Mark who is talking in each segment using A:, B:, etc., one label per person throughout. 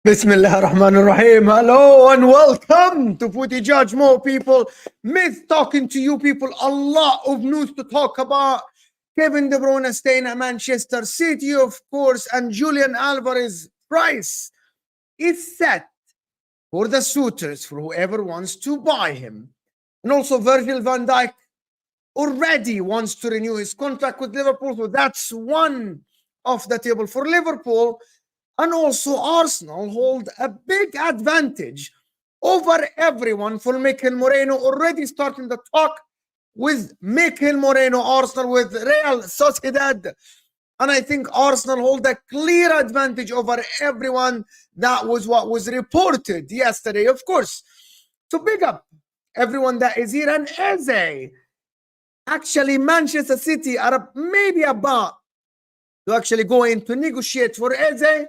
A: Bismillah ar-Rahman ar-Rahim. Hello and welcome to Footy JUDGEMO, people. Myth talking to you people. A lot of news to talk about. Kevin De Bruyne staying at Manchester City, of course, and Julian Alvarez price is set for the suitors, for whoever wants to buy him. And also Virgil van Dijk already wants to renew his contract with Liverpool, so that's one off the table for Liverpool. And also Arsenal hold a big advantage over everyone for Mikel Merino, already starting the talk with Mikel Merino, Arsenal with Real Sociedad. And I think Arsenal hold a clear advantage over everyone. That was what was reported yesterday, of course. So big up everyone that is here. And Eze, actually Manchester City are maybe about to actually go in to negotiate for Eze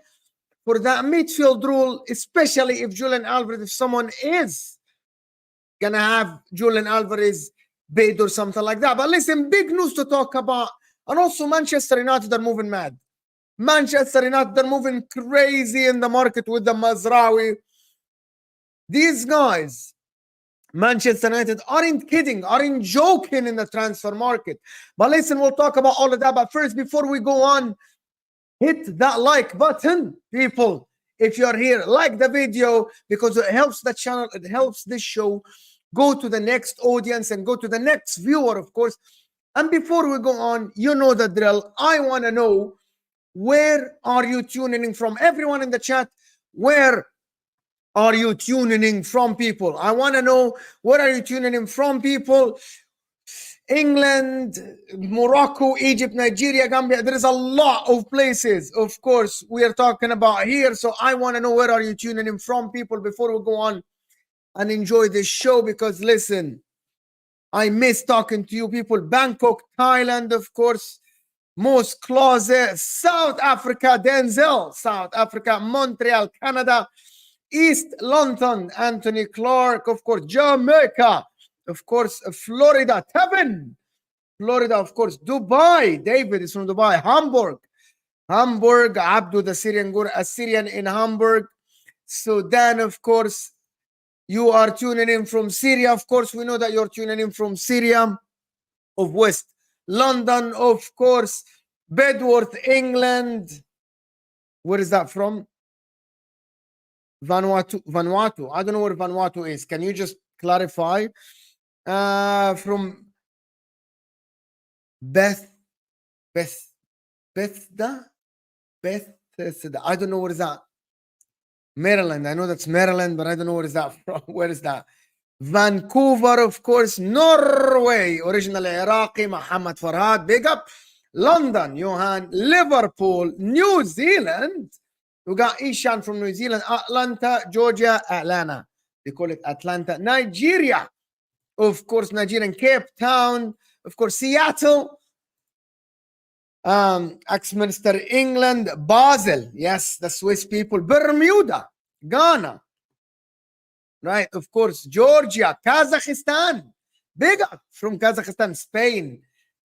A: for that midfield role, especially if Julian Alvarez, if someone is gonna have Julian Alvarez bid or something like that. But listen, big news to talk about. And also Manchester United are moving mad. Manchester United are moving crazy in the market with the Mazraoui. These guys, Manchester United, aren't kidding, aren't joking in the transfer market. But listen, we'll talk about all of that. But first, before we go on, hit that like button, people. If you're here, like the video because it helps the channel, it helps this show go to the next audience and go to the next viewer, of course. And before we go on, you know the drill. I want to know, where are you tuning in from? Everyone in the chat, where are you tuning in from, people? I want to know, where are you tuning in from, people? England, Morocco, Egypt, Nigeria, Gambia. There is a lot of places, of course, we are talking about here. So I want to know, where are you tuning in from, people, before we go on and enjoy this show. Because listen, I miss talking to you people. Bangkok, Thailand, of course. Most Closet, South Africa, Denzel, South Africa, Montreal, Canada, East London, Anthony Clark, of course, Jamaica, of course, Florida, Tevin, Florida, of course, Dubai, David is from Dubai, Hamburg, Abdu the Syrian in Hamburg, Sudan, of course, you are tuning in from Syria, of course, we know that you're tuning in from Syria, of West London, of course, Bedworth, England. Where is that from? Vanuatu. I don't know where Vanuatu is. Can you just clarify? From Bethesda. I don't know where is that. Maryland. I know that's Maryland, but I don't know where is that from. Where is that? Vancouver, of course, Norway, originally Iraqi, Muhammad Farhad, big up. London, Johan, Liverpool, New Zealand. We got Ishan from New Zealand, Atlanta, Georgia, Atlanta. They call it Atlanta. Nigeria, of course, Nigerian, Cape Town, of course, Seattle, Axminster, England, Basel, yes, the Swiss people, Bermuda, Ghana, right, of course, Georgia, Kazakhstan, big up from Kazakhstan, Spain,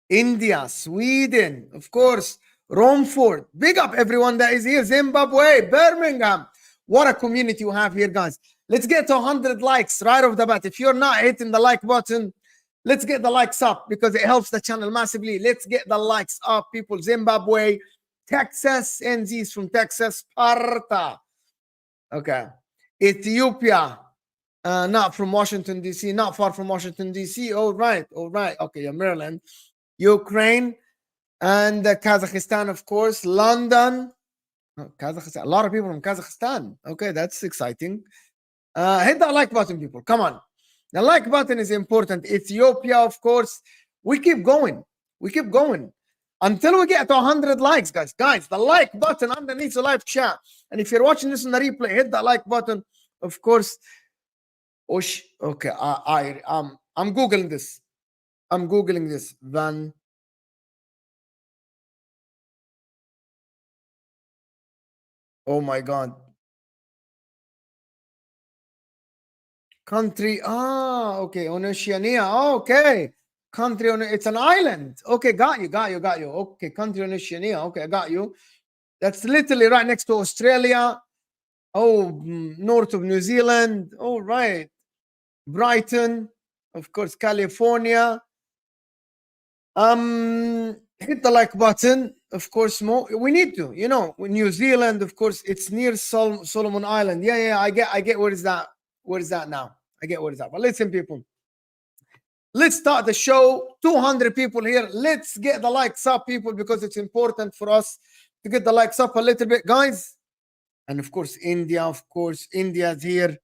A: India, Sweden, of course, Romford, big up everyone that is here, Zimbabwe, Birmingham. What a community you have here, guys. Let's get to 100 likes right off the bat. If you're not hitting the like button, let's get the likes up because it helps the channel massively. Let's get the likes up, people. Zimbabwe, Texas, NZ's from Texas, Sparta. Okay. Ethiopia, not from Washington, D.C., not far from Washington, D.C. All right. Okay, yeah, Maryland. Ukraine and Kazakhstan, of course. London. Oh, Kazakhstan. A lot of people from Kazakhstan. Okay, that's exciting. Hit that like button, people. Come on. The like button is important. Ethiopia, of course. We keep going. Until we get to 100 likes, guys. Guys, the like button underneath the live chat. And if you're watching this on the replay, hit that like button. Of course. Okay, I'm Googling this. Oh my God. Country. Okay. On Oceania. Okay. Country on it's an island. Okay, got you. Okay, country on Oceania. Okay, I got you. That's literally right next to Australia. Oh, north of New Zealand. All right. Brighton, of course, California. Hit the like button, of course. We need to, New Zealand, of course, it's near Solomon Island. Yeah, I get where is that now. I get where is that. But listen, people, let's start the show. 200 people here. Let's get the likes up, people, because it's important for us to get the likes up a little bit, guys. And of course, India's here.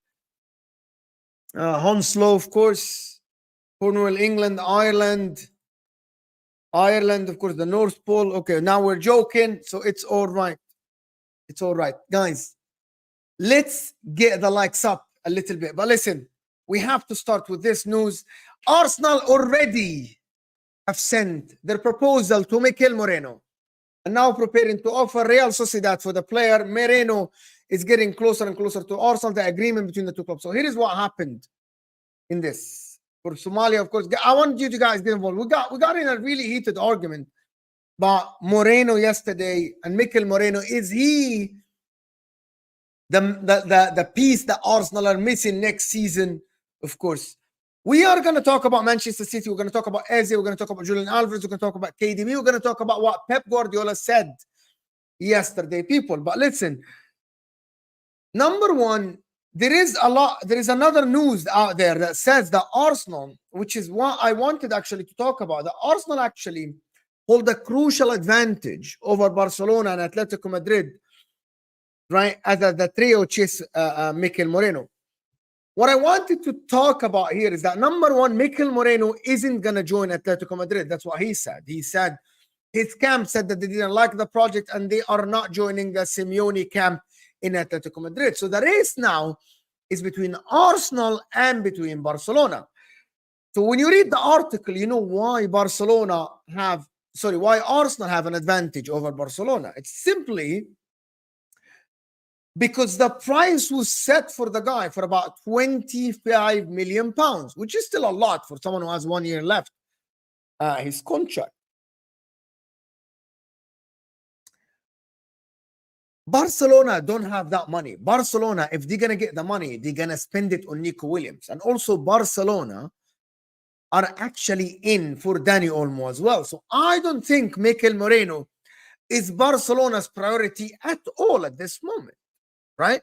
A: Hounslow, of course, Cornwall, England, Ireland, of course, the North Pole. Okay, now we're joking, so it's all right. Guys, let's get the likes up a little bit. But listen, we have to start with this news. Arsenal already have sent their proposal to Mikel Merino and now preparing to offer Real Sociedad for the player. Merino is getting closer and closer to Arsenal, the agreement between the two clubs. So here is what happened in this. For Somalia, of course, I want you to guys get involved. We got in a really heated argument about Merino yesterday, and Mikel Merino, is he the piece that Arsenal are missing next season? Of course. We are going to talk about Manchester City. We're going to talk about Eze. We're going to talk about Julian Alvarez. We're going to talk about KDB. We're going to talk about what Pep Guardiola said yesterday, people. But listen, number one, there is another news out there that says that Arsenal, which is what I wanted actually to talk about, that Arsenal actually hold a crucial advantage over Barcelona and Atletico Madrid, right, as the trio chase Mikel Merino. What I wanted to talk about here is that, number one, Mikel Merino isn't going to join Atletico Madrid. That's what he said. He said his camp said that they didn't like the project and they are not joining the Simeone camp in Atletico Madrid. So the race now is between Arsenal and between Barcelona. So when you read the article, you know why why Arsenal have an advantage over Barcelona. It's simply because the price was set for the guy for about £25 million, which is still a lot for someone who has 1 year left his contract. Barcelona don't have that money. Barcelona, if they're going to get the money, they're going to spend it on Nico Williams. And also Barcelona are actually in for Dani Olmo as well. So I don't think Mikel Merino is Barcelona's priority at all at this moment, right?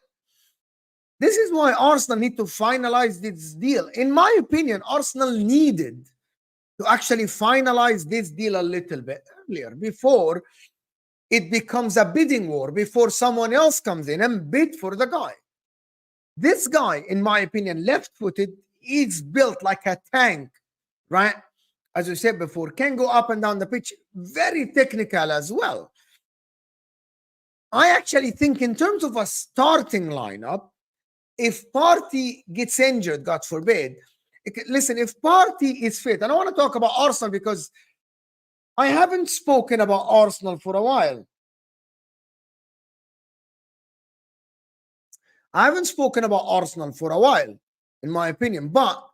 A: This is why Arsenal need to finalize this deal. In my opinion, Arsenal needed to actually finalize this deal a little bit earlier before it becomes a bidding war, before someone else comes in and bid for the guy. This guy, in my opinion, left-footed, is built like a tank, right? As we said before, can go up and down the pitch, very technical as well. I actually think in terms of a starting lineup, if Partey gets injured, God forbid, listen, if Partey is fit, and I want to talk about Arsenal because I haven't spoken about Arsenal for a while. I haven't spoken about Arsenal for a while, in my opinion. But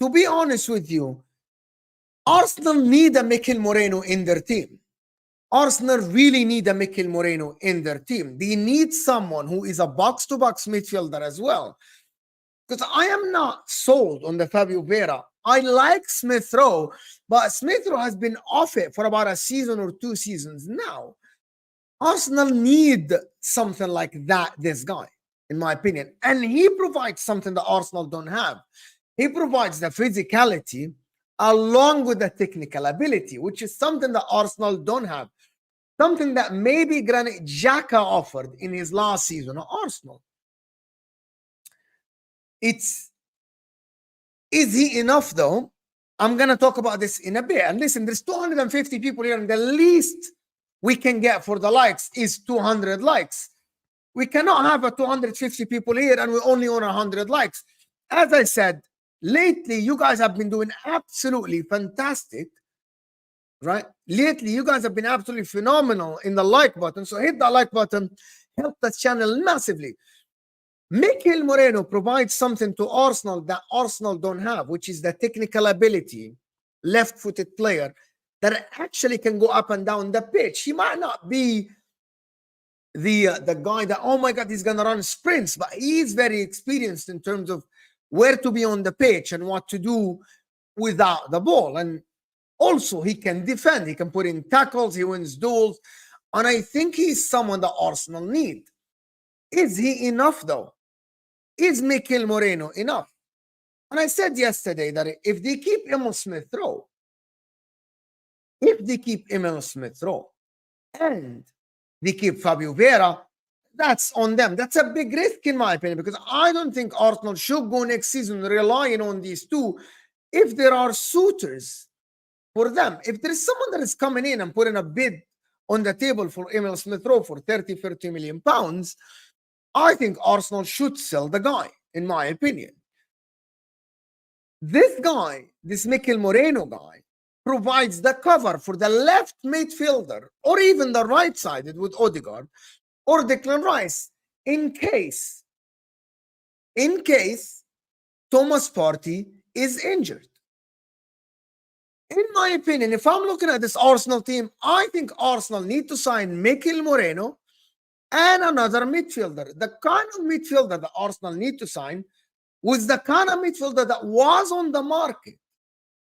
A: to be honest with you, Arsenal need a Mikel Merino in their team. Arsenal really need a Mikel Merino in their team. They need someone who is a box-to-box midfielder as well. Because I am not sold on the Fabio Vieira. I like Smith Rowe, but Smith Rowe has been off it for about a season or 2 seasons now. Arsenal need something like that, this guy, in my opinion. And he provides something that Arsenal don't have. He provides the physicality along with the technical ability, which is something that Arsenal don't have. Something that maybe Granit Xhaka offered in his last season at Arsenal. Is he enough though? I'm going to talk about this in a bit. And listen, there's 250 people here, and the least we can get for the likes is 200 likes. We cannot have a 250 people here and we only own 100 likes. As I said, lately, you guys have been doing absolutely fantastic, right? Lately, you guys have been absolutely phenomenal in the like button. So hit that like button, help the channel massively. Mikel Merino provides something to Arsenal that Arsenal don't have, which is the technical ability, left-footed player that actually can go up and down the pitch. He might not be the guy that, oh my God, he's going to run sprints, but he is very experienced in terms of where to be on the pitch and what to do without the ball. And also, he can defend. He can put in tackles. He wins duels. And I think he's someone that Arsenal need. Is he enough, though? Is Mikel Merino enough? And I said yesterday that if they keep Emil Smith Rowe, and they keep Fabio Vieira, that's on them. That's a big risk, in my opinion, because I don't think Arsenal should go next season relying on these two if there are suitors for them. If there is someone that is coming in and putting a bid on the table for Emil Smith Rowe for 30 million pounds, I think Arsenal should sell the guy, in my opinion. This guy, this Mikel Merino guy, provides the cover for the left midfielder or even the right-sided with Odegaard or Declan Rice in case Thomas Partey is injured. In my opinion, if I'm looking at this Arsenal team, I think Arsenal need to sign Mikel Merino and another midfielder. The kind of midfielder that Arsenal need to sign was the kind of midfielder that was on the market,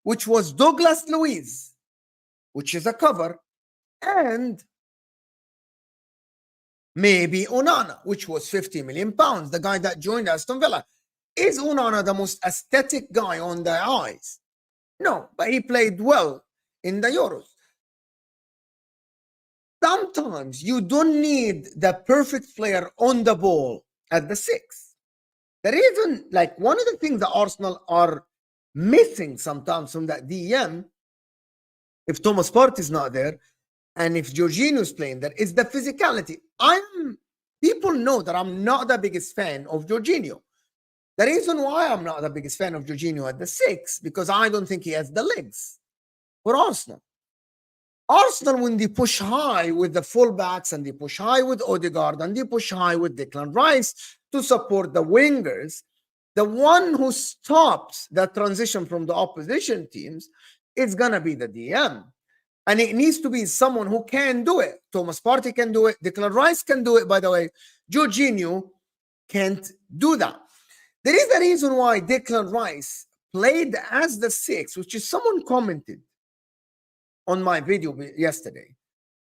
A: which was Douglas Luiz, which is a cover, and maybe Onana, which was 50 million pounds, the guy that joined Aston Villa. Is Onana the most aesthetic guy on the eyes? No, but he played well in the Euros. Sometimes you don't need the perfect player on the ball at the 6. The reason, like one of the things that Arsenal are missing sometimes from that DM, if Thomas Partey is not there, and if Jorginho is playing there, is the physicality. People know that I'm not the biggest fan of Jorginho. The reason why I'm not the biggest fan of Jorginho at the 6, because I don't think he has the legs for Arsenal. Arsenal, when they push high with the fullbacks and they push high with Odegaard and they push high with Declan Rice to support the wingers, the one who stops the transition from the opposition teams is going to be the DM. And it needs to be someone who can do it. Thomas Partey can do it. Declan Rice can do it, by the way. Jorginho can't do that. There is a reason why Declan Rice played as the 6, which is someone commented on my video yesterday.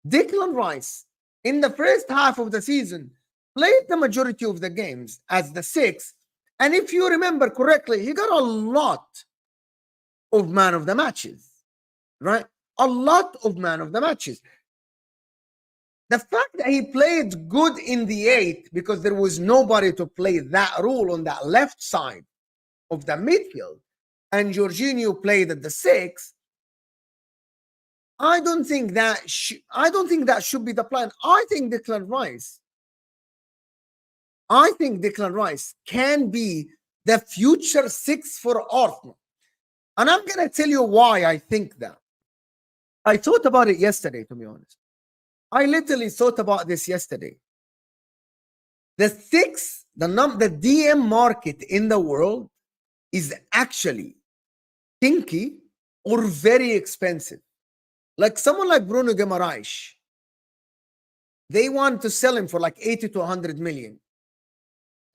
A: Declan Rice, in the first half of the season, played the majority of the games as the 6. And if you remember correctly, he got a lot of man of the matches, right? A lot of man of the matches. The fact that he played good in the 8 because there was nobody to play that role on that left side of the midfield, and Jorginho played at the 6, I don't think that should be the plan. I think Declan Rice can be the future 6 for Arsenal. And I'm going to tell you why I think that. I thought about it yesterday, to be honest. I literally thought about this yesterday. The 6, the DM market in the world is actually stinky or very expensive. Like someone like Bruno Guimaraes, they want to sell him for like 80 to 100 million.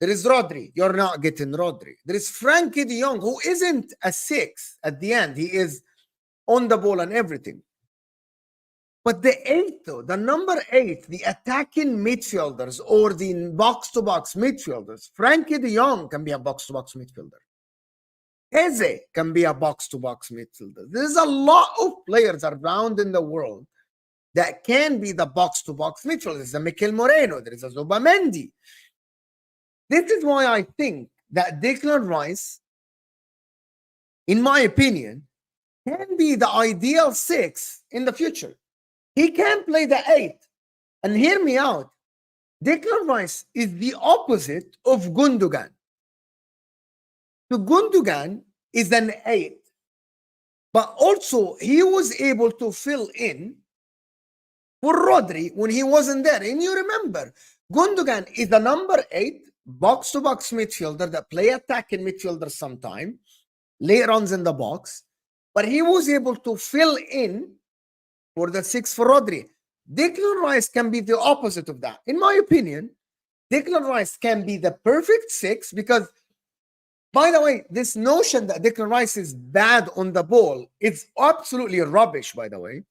A: There is Rodri. You're not getting Rodri. There is Frankie de Jong, who isn't a 6 at the end. He is on the ball and everything. But the 8, though, the number 8, the attacking midfielders or the box-to-box midfielders, Frankie de Jong can be a box-to-box midfielder. Eze can be a box-to-box midfielder. There's a lot of players around in the world that can be the box-to-box midfielder. There's a Mikel Merino. There is a Zubamendi. This is why I think that Declan Rice, in my opinion, can be the ideal 6 in the future. He can play the 8. And hear me out. Declan Rice is the opposite of Gundogan. So Gundogan is an 8. But also, he was able to fill in for Rodri when he wasn't there. And you remember, Gundogan is the number 8 box-to-box midfielder that play attacking midfielder sometime, lay runs in the box. But he was able to fill in for the 6 for Rodri. Declan Rice can be the opposite of that. In my opinion, Declan Rice can be the perfect 6 because, by the way, this notion that Declan Rice is bad on the ball is absolutely rubbish, by the way,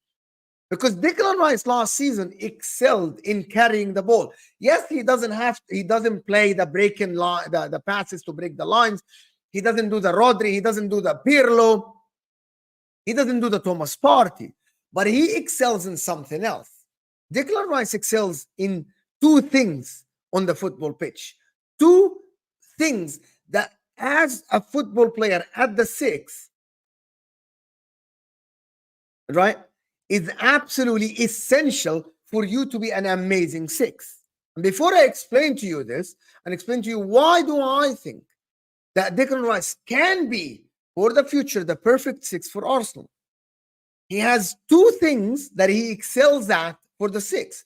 A: because Declan Rice last season excelled in carrying the ball. Yes, he doesn't play the breaking line, the passes to break the lines. He doesn't do the Rodri. He doesn't do the Pirlo. He doesn't do the Thomas Partey. But he excels in something else. Declan Rice excels in 2 things on the football pitch. 2 things that, as a football player at the 6, right, is absolutely essential for you to be an amazing 6. And before I explain to you this and explain to you why do I think that Declan Rice can be, for the future, the perfect 6 for Arsenal, he has 2 things that he excels at for the 6.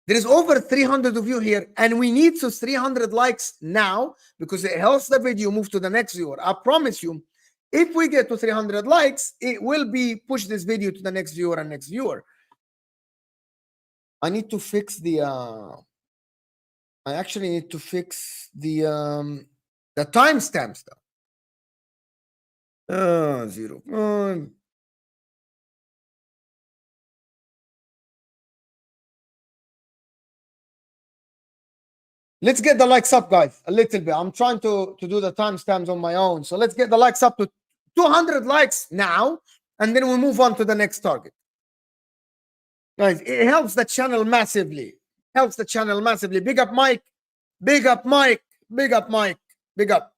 A: There is over 300 of you here, and we need those 300 likes now because it helps the video move to the next viewer. I promise you, if we get to 300 likes, it will be push this video to the next viewer and next viewer. I need to fix the I actually need to fix the timestamps though. 0. Let's get the likes up, guys, a little bit. I'm trying to do the timestamps on my own. So let's get the likes up to 200 likes now, and then we move on to the next target. Guys, it helps the channel massively. Helps the channel massively. Big up Mike. Big up Mike. Big up Mike. Big up.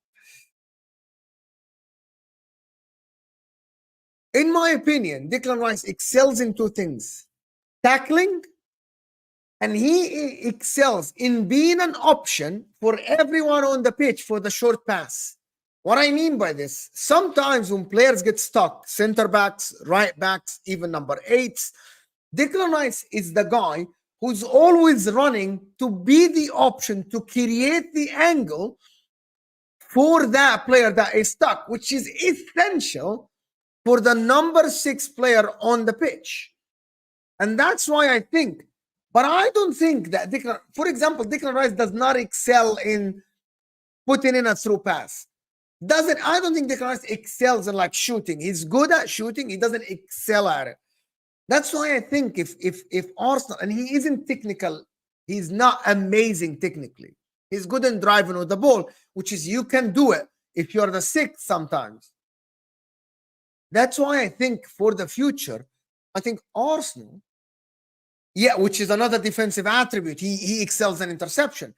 A: In my opinion, Declan Rice excels in 2 things: tackling And he excels in being an option for everyone on the pitch for the short pass. What I mean by this, sometimes when players get stuck, center backs, right backs, even number 8s, Declan Rice is the guy who's always running to be the option to create the angle for that player that is stuck, which is essential for the number 6 player on the pitch. And that's why I think, but I don't think that for example, Declan Rice does not excel in putting in a through pass. I don't think Declan Rice excels in like shooting. He's good at shooting. He doesn't excel at it. That's why I think if Arsenal, and he isn't technical, he's not amazing technically. He's good in driving with the ball, which is you can do it if you're the 6th sometimes. That's why I think for the future, I think Arsenal, which is another defensive attribute. He excels in interception.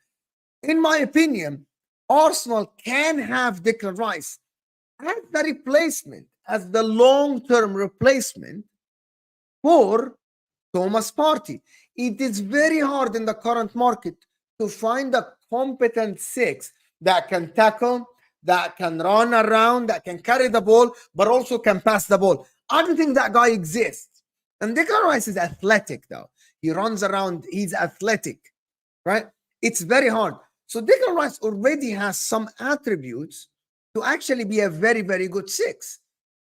A: In my opinion, Arsenal can have Declan Rice as the replacement, as the long-term replacement for Thomas Partey. It is very hard in the current market to find a competent 6 that can tackle, that can run around, that can carry the ball, but also can pass the ball. I don't think that guy exists. And Declan Rice is athletic, though. He runs around. He's athletic, right? It's very hard. So Declan Rice already has some attributes to actually be a very, very good 6.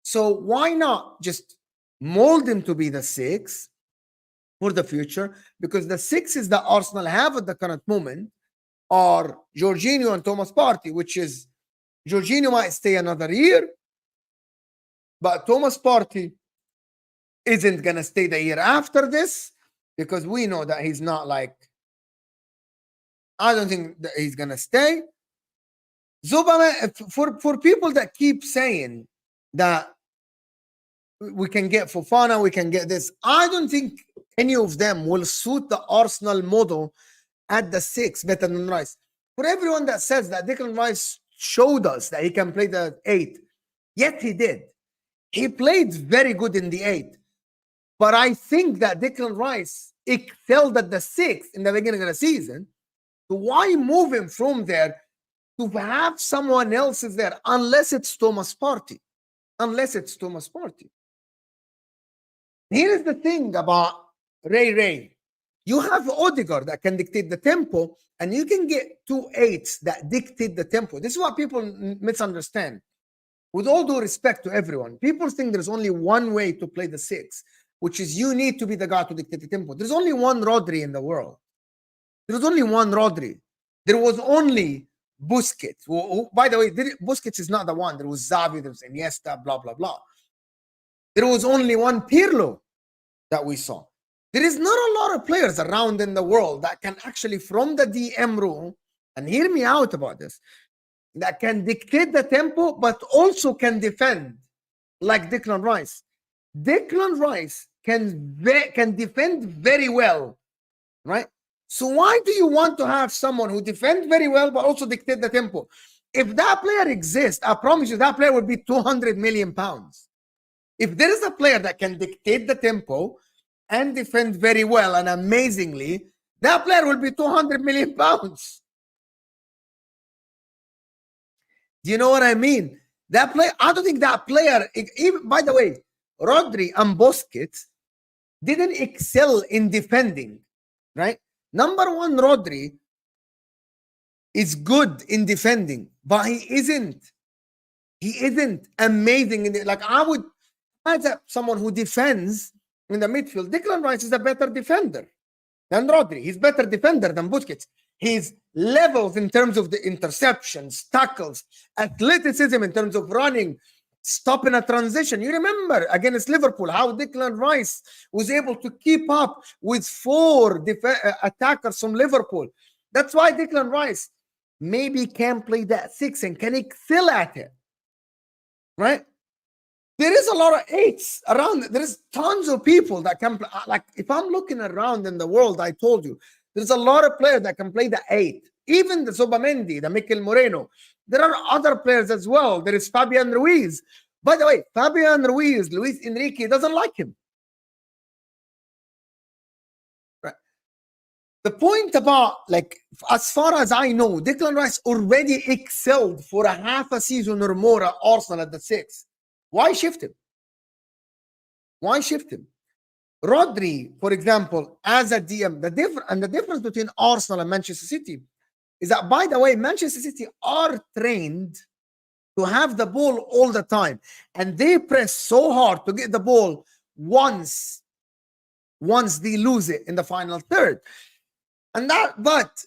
A: So why not just mold him to be the 6 for the future? Because the 6s that Arsenal have at the current moment are Jorginho and Thomas Partey, which is Jorginho might stay another year, but Thomas Partey isn't going to stay the year after this, because we know that he's not like, I don't think that he's going to stay. Zubamendi, for people that keep saying that we can get Fofana, we can get this, I don't think any of them will suit the Arsenal model at the 6 better than Rice. For everyone that says that Declan Rice showed us that he can play the 8, yet he did. He played very good in the 8. But I think that Declan Rice excelled at the 6 in the beginning of the season. So why move him from there to have someone else is there, unless it's Thomas Partey? Unless it's Thomas Partey. Here is the thing about Ray. You have Odegaard that can dictate the tempo, and you can get 2 8s that dictate the tempo. This is what people misunderstand. With all due respect to everyone, people think there's only one way to play the 6, which is you need to be the guy to dictate the tempo. There's only one Rodri in the world. There was only one Rodri. There was only Busquets. Who, by the way, Busquets is not the one. There was Xavi, there was Iniesta, blah, blah, blah. There was only one Pirlo that we saw. There is not a lot of players around in the world that can actually, from the DM room, and hear me out about this, that can dictate the tempo, but also can defend, like Declan Rice. Declan Rice can defend very well, right? So why do you want to have someone who defends very well but also dictate the tempo? If that player exists, I promise you that player would be 200 million pounds. If there is a player that can dictate the tempo and defend very well and amazingly, that player will be 200 million pounds. Do you know what I mean? That player, I don't think that player, even, by the way, Rodri and Busquets didn't excel in defending, right? Number 1, Rodri is good in defending, but he isn't amazing in it. Like I would, as someone who defends in the midfield, Declan Rice is a better defender than Rodri. He's better defender than Busquets. His levels in terms of the interceptions, tackles, athleticism in terms of running, stopping a transition. You remember against Liverpool how Declan Rice was able to keep up with 4 attackers from Liverpool. That's why Declan Rice maybe can play that 6 and can excel at it, right? There is a lot of 8s around. There is tons of people that can play. Like if I'm looking around in the world, I told you, there's a lot of players that can play the 8. Even the Zubamendi, the Mikel Merino. There are other players as well. There is Fabian Ruiz. By the way, Fabian Ruiz, Luis Enrique doesn't like him. Right. The point about, like, as far as I know, Declan Rice already excelled for a half a season or more at Arsenal at the 6. Why shift him? Why shift him? Rodri, for example, as a DM, the difference between Arsenal and Manchester City is that, by the way, Manchester City are trained to have the ball all the time, and they press so hard to get the ball once they lose it in the final third. But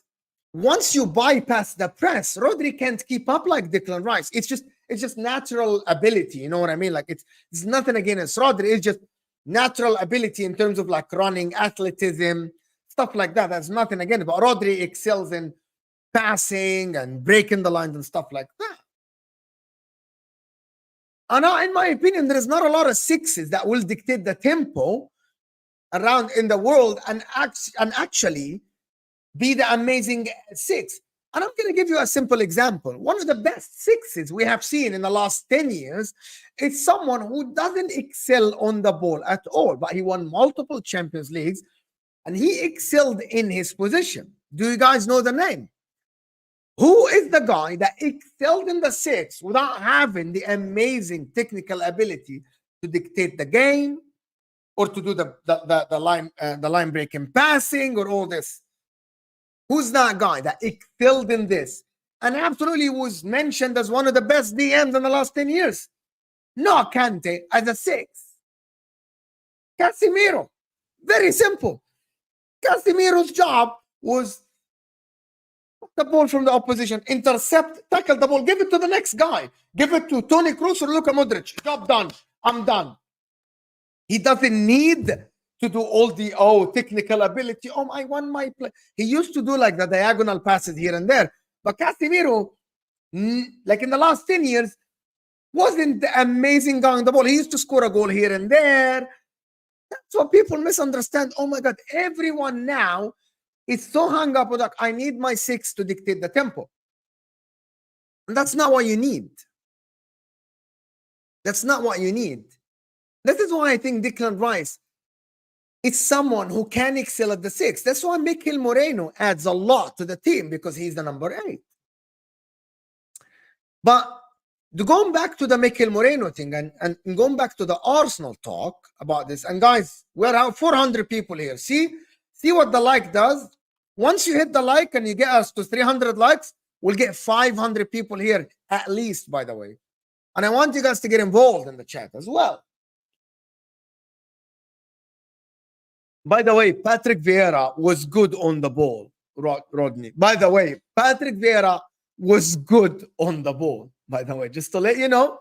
A: once you bypass the press, Rodri can't keep up like Declan Rice. It's just natural ability. You know what I mean? Like, it's nothing against Rodri. It's just natural ability in terms of like running, athleticism, stuff like that. That's nothing against. But Rodri excels in passing and breaking the lines and stuff like that. And in my opinion, there is not a lot of sixes that will dictate the tempo around in the world and actually be the amazing 6. And I'm going to give you a simple example. One of the best 6s we have seen in the last 10 years is someone who doesn't excel on the ball at all, but he won multiple Champions Leagues and he excelled in his position. Do you guys know the name? Who is the guy that excelled in the 6 without having the amazing technical ability to dictate the game or to do the line breaking passing or all this? Who's that guy that excelled in this and absolutely was mentioned as one of the best DMs in the last 10 years? No Kante as a 6. Casemiro. Very simple. Casemiro's job was the ball from the opposition, intercept, tackle the ball, give it to the next guy. Give it to Toni Kroos or Luka Modric. Job done. I'm done. He doesn't need to do all the technical ability. I won my play. He used to do like the diagonal passes here and there. But Casemiro, like in the last 10 years, wasn't the amazing guy on the ball. He used to score a goal here and there. That's what people misunderstand. Oh my God, everyone now is so hung up with like, I need my 6 to dictate the tempo. And that's not what you need. That's not what you need. This is why I think Declan Rice is someone who can excel at the 6. That's why Mikel Merino adds a lot to the team, because he's the number 8. But going back to the Mikel Merino thing and going back to the Arsenal talk about this, and guys, we're out 400 people here. See what the like does? Once you hit the like and you get us to 300 likes, we'll get 500 people here at least, by the way. And I want you guys to get involved in the chat as well. By the way, Patrick Vieira was good on the ball, Rodney. By the way, Patrick Vieira was good on the ball, by the way. Just to let you know,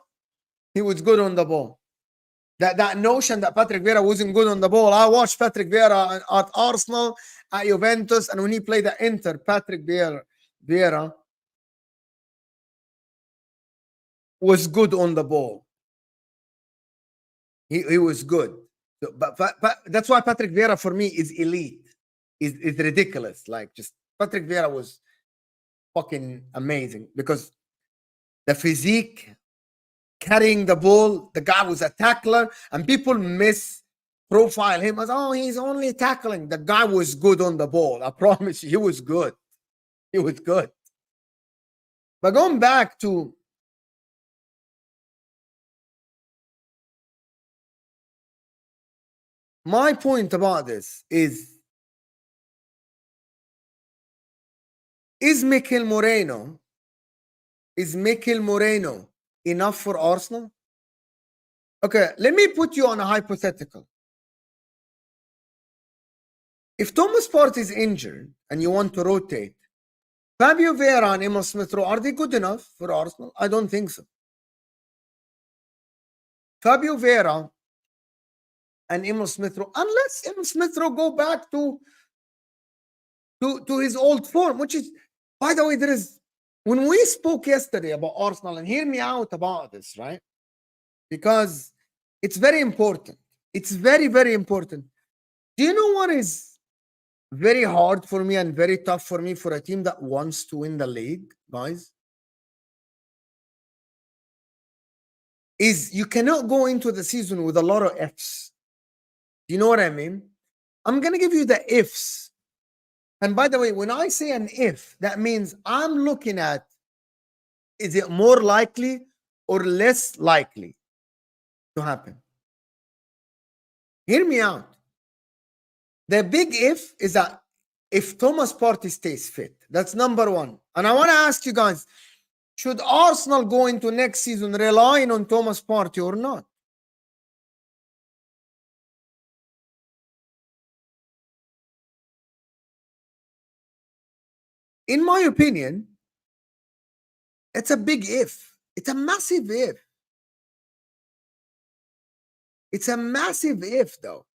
A: he was good on the ball. That notion that Patrick Vieira wasn't good on the ball. I watched Patrick Vieira at Arsenal, at Juventus, and when he played at Inter, Patrick Vieira was good on the ball. He was good. But that's why Patrick Vieira for me is elite. Is ridiculous. Like, just Patrick Vieira was fucking amazing, because the physique, carrying the ball, the guy was a tackler, and people misprofile him as, oh, he's only tackling. The guy was good on the ball. I promise you, he was good. He was good. But going back to my point about this is Mikel Merino enough for Arsenal? Okay, let me put you on a hypothetical. If Thomas Partey is injured and you want to rotate, Fabio Vieira and Emil Smith-Rowe, are they good enough for Arsenal? I don't think so. Fabio Vieira and Emil Smith-Rowe, unless Emil Smith-Rowe go back to his old form, which is, by the way, when we spoke yesterday about Arsenal, and hear me out about this, right? Because it's very important. It's very, very important. Do you know what is very hard for me and very tough for me for a team that wants to win the league, guys? Is you cannot go into the season with a lot of Fs. Do you know what I mean? I'm going to give you the ifs And by the way, when I say an if, that means I'm looking at, is it more likely or less likely to happen? Hear me out. The big if is that if Thomas Partey stays fit, that's number one. And I want to ask you guys, should Arsenal go into next season relying on Thomas Partey or not? In my opinion, it's a big if. It's a massive if. It's a massive if, though.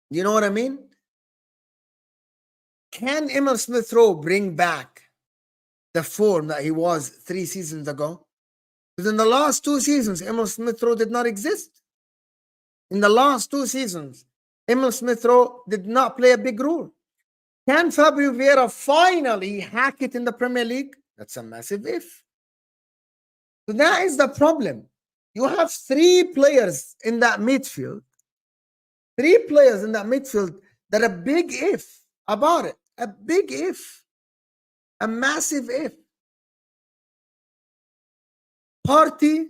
A: You know what I mean? Can Emil Smith Rowe bring back the form that he was 3 seasons ago? Because in the last 2 seasons, Emil Smith Rowe did not exist. In the last 2 seasons, Emil Smith Rowe did not play a big role. Can Fabio Vieira finally hack it in the Premier League? That's a massive if. So that is the problem. You have 3 players in that midfield. 3 players in that midfield that are big if about it. A big if. A massive if. Partey,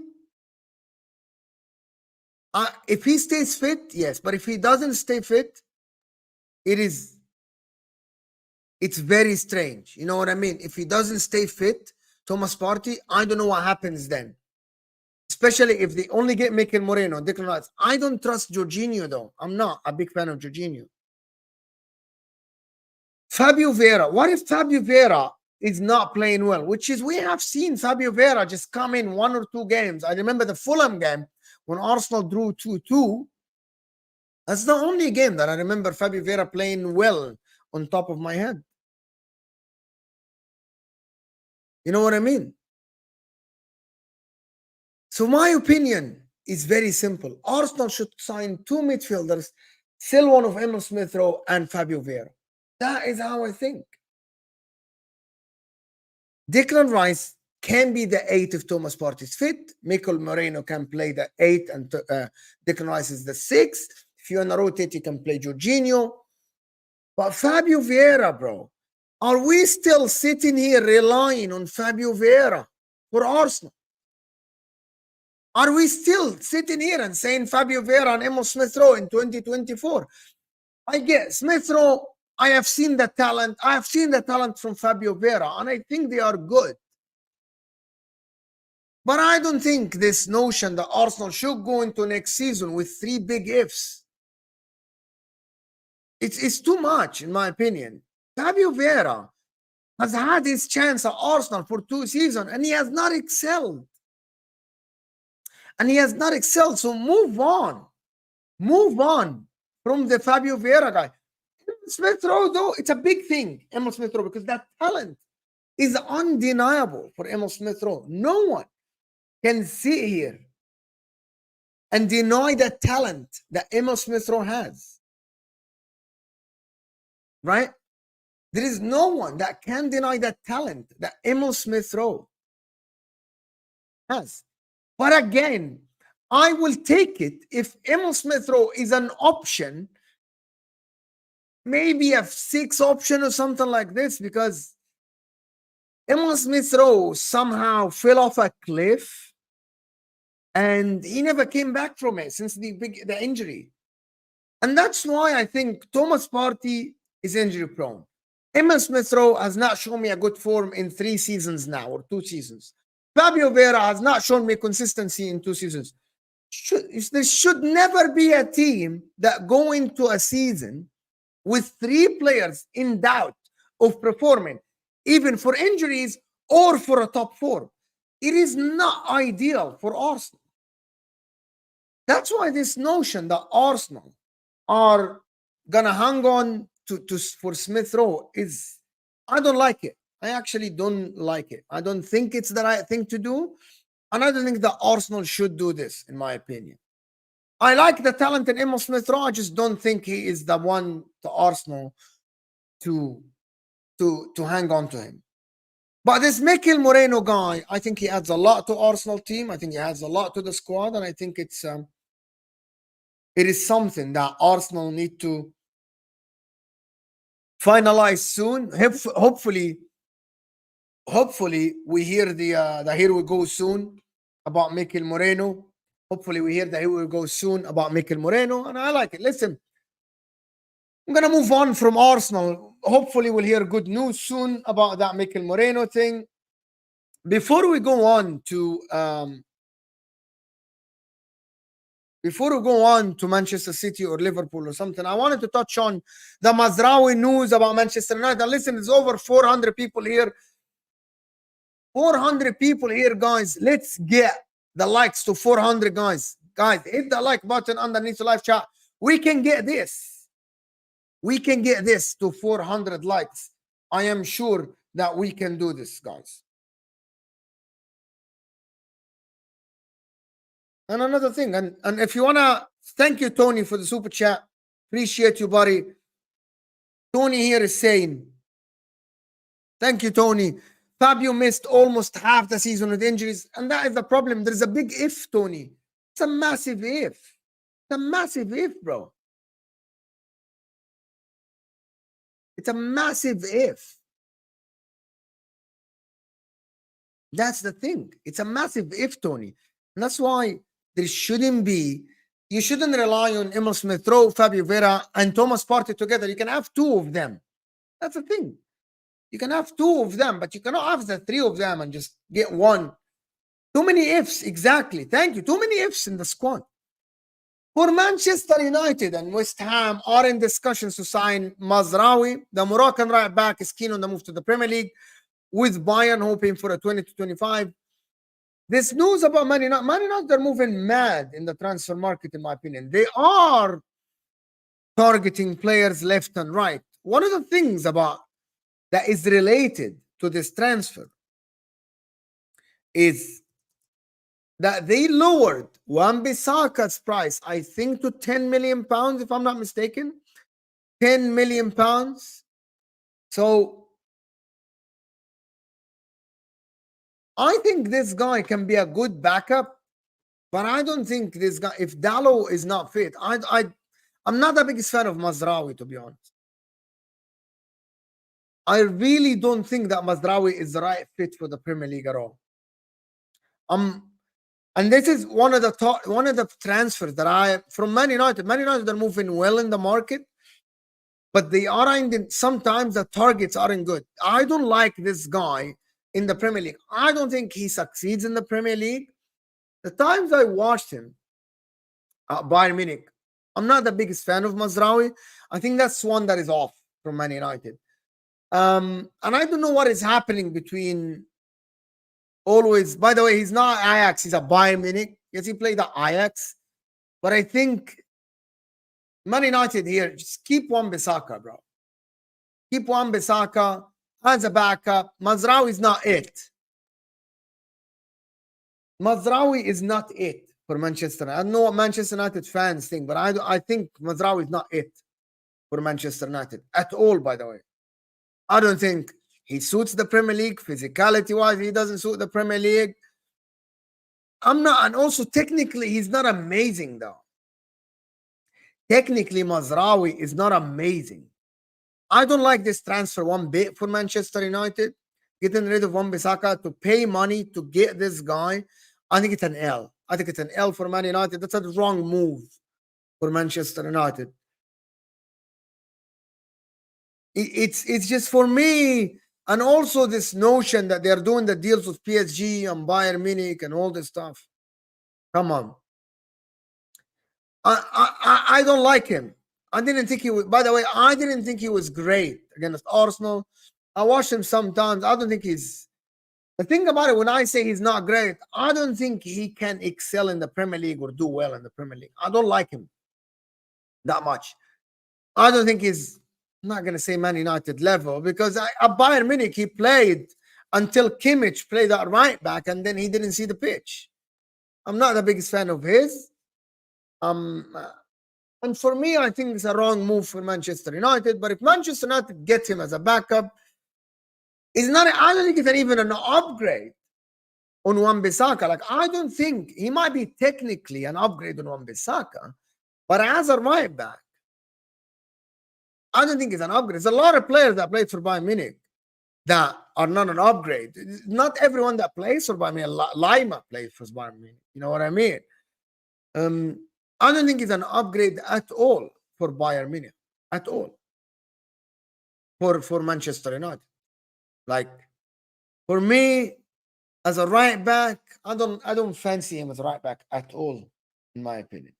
A: if he stays fit, yes. But if he doesn't stay fit, it's very strange. You know what I mean? If he doesn't stay fit, Thomas Partey, I don't know what happens then. Especially if they only get Mikel Merino, Declan Rice. I don't trust Jorginho, though. I'm not a big fan of Jorginho. Fabio Vieira. What if Fabio Vieira is not playing well? Which is, we have seen Fabio Vieira just come in 1 or 2 games. I remember the Fulham game when Arsenal drew 2-2. That's the only game that I remember Fabio Vieira playing well on top of my head. You know what I mean? So my opinion is very simple. Arsenal should sign 2 midfielders, sell one of Emil Smith Rowe and Fabio Vieira. That is how I think. Declan Rice can be the 8 if Thomas Partey is fit. Mikel Merino can play the 8 and Declan Rice is the 6. If you want to rotate, you can play Jorginho. But Fabio Vieira, bro, are we still sitting here relying on Fabio Vieira for Arsenal? Are we still sitting here and saying Fabio Vieira and Emil Smith Rowe in 2024? I get Smith Rowe. I have seen the talent. I have seen the talent from Fabio Vieira, and I think they are good. But I don't think this notion that Arsenal should go into next season with 3 big ifs. It's too much, in my opinion. Fabio Vieira has had his chance at Arsenal for 2 seasons, and he has not excelled. So move on. Move on from the Fabio Vieira guy. Smith Rowe, though, it's a big thing, Emil Smith Rowe, because that talent is undeniable for Emil Smith Rowe. No one can sit here and deny the talent that Emil Smith Rowe has. Right? There is no one that can deny that talent that Emil Smith Rowe has. But again, I will take it if Emil Smith Rowe is an option, maybe a 6 option or something like this, because Emil Smith Rowe somehow fell off a cliff and he never came back from it since the injury. And that's why I think Thomas Partey is injury prone. Emil Smith Rowe has not shown me a good form in 3 seasons now, or 2 seasons. Fabio Vieira has not shown me consistency in 2 seasons. There should never be a team that go into a season with 3 players in doubt of performing, even for injuries or for a top 4. It is not ideal for Arsenal. That's why this notion that Arsenal are gonna hang on for Smith Rowe is, I don't like it. I actually don't like it. I don't think it's the right thing to do. And I don't think that Arsenal should do this, in my opinion. I like the talent in Emil Smith Rowe. I just don't think he is the one to Arsenal to hang on to him. But this Mikel Merino guy, I think he adds a lot to Arsenal team. I think he adds a lot to the squad, and I think it is something that Arsenal need to finalized soon. Hopefully we hear the here we go soon about Mikel Merino. Hopefully we hear that here we go soon about Mikel Merino, and I like it. Listen, I'm gonna move on from Arsenal. Hopefully we'll hear good news soon about that Mikel Merino thing. Before we go on to Manchester City or Liverpool or something, I wanted to touch on the Mazraoui news about Manchester United. Listen, it's over 400 people here. 400 people here, guys. Let's get the likes to 400, guys. Guys, hit the like button underneath the live chat. We can get this. We can get this to 400 likes. I am sure that we can do this, guys. And another thing, and if you wanna, thank you, Tony, for the super chat. Appreciate you, buddy. Tony here is saying, thank you, Tony. Fabio missed almost half the season with injuries, and that is the problem. There's a big if, Tony. It's a massive if. It's a massive if, bro. It's a massive if. That's the thing. It's a massive if, Tony. And that's why there shouldn't be, you shouldn't rely on Emil Smith Rowe, Fabio Vera, and Thomas Partey together. You can have two of them. That's the thing. You can have two of them, but you cannot have the three of them and just get one. Too many ifs, exactly. Thank you. Too many ifs in the squad. For Manchester United and West Ham are in discussions to sign Mazraoui. The Moroccan right back is keen on the move to the Premier League, with Bayern hoping for a 20 to 25. This news about Man United are moving mad in the transfer market, in my opinion. They are targeting players left and right. One of the things about that is related to this transfer is that they lowered Wan-Bissaka's price, I think, to 10 million pounds, if I'm not mistaken. 10 million pounds. So I think this guy can be a good backup, but I don't think this guy, if Dalot is not fit, I'm not the biggest fan of Mazraoui, to be honest. I really don't think that Mazraoui is the right fit for the Premier League at all. And this is one of the transfers that from Man United. Man United are moving well in the market, but they aren't. Sometimes the targets aren't good. I don't like this guy in the Premier League. I don't think he succeeds in the Premier League. The times I watched him at Bayern Munich, I'm not the biggest fan of Mazraoui. I think that's one that is off from Man United. And I don't know what is happening between always. By the way, he's not Ajax, he's a Bayern Munich. Yes, he played at Ajax. But I think Man United here, just keep Wan-Bissaka, bro. Keep Wan-Bissaka as a backup. Mazraoui is not it. Mazraoui is not it for Manchester United. I don't know what Manchester United fans think, but I think Mazraoui is not it for Manchester United at all, by the way. I don't think he suits the Premier League. Physicality-wise, he doesn't suit the Premier League. And also technically, he's not amazing, though. Technically, Mazraoui is not amazing. I don't like this transfer one bit for Manchester United. Getting rid of Wan-Bissaka to pay money to get this guy, I think it's an L. I think it's an L for Man United. That's a wrong move for Manchester United. It's just for me, and also this notion that they're doing the deals with PSG and Bayern Munich and all this stuff. Come on. I don't like him. I didn't think he was, by the way, I didn't think he was great against Arsenal. I watched him sometimes. I don't think he's, the thing about it, when I say he's not great, I don't think he can excel in the Premier League or do well in the Premier League. I don't like him that much. I don't think he's, I'm not going to say Man United level, because at Bayern Munich, he played until Kimmich played at right back, and then he didn't see the pitch. I'm not the biggest fan of his. And for me, I think it's a wrong move for Manchester United. But if Manchester United get him as a backup, it's not, I don't think it's even an upgrade on Wan-Bissaka. Like, I don't think, he might be technically an upgrade on Wan-Bissaka, but as a right back, I don't think he's an upgrade. There's a lot of players that played for Bayern Munich that are not an upgrade. Not everyone that plays for Bayern Munich. Lima plays for Bayern Munich. You know what I mean? I don't think he's an upgrade at all for Bayern Munich. At all. For Manchester United. Like, for me, as a right back, I don't fancy him as a right back at all, in my opinion.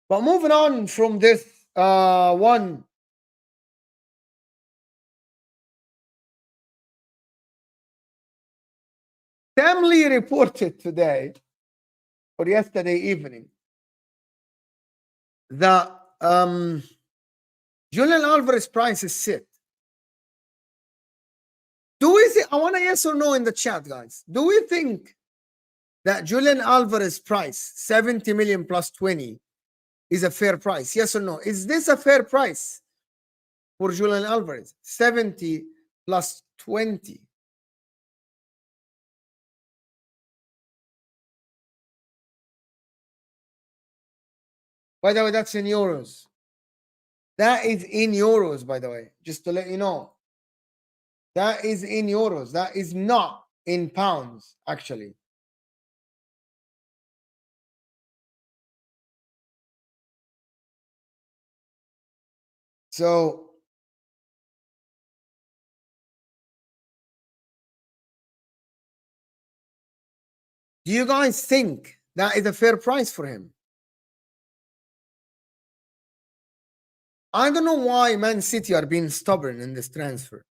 A: But moving on from this one. Family reported today or yesterday evening that Julian Alvarez price is set. Do we think, I want a yes or no in the chat, guys. Do we think that Julian Alvarez price, 70 million plus 20, is a fair price? Yes or no? Is this a fair price for Julian Alvarez? 70 plus 20. By the way, that's in euros. That is in euros, by the way, just to let you know. That is in euros. That is not in pounds, actually. So, do you guys think that is a fair price for him? I don't know why Man City are being stubborn in this transfer.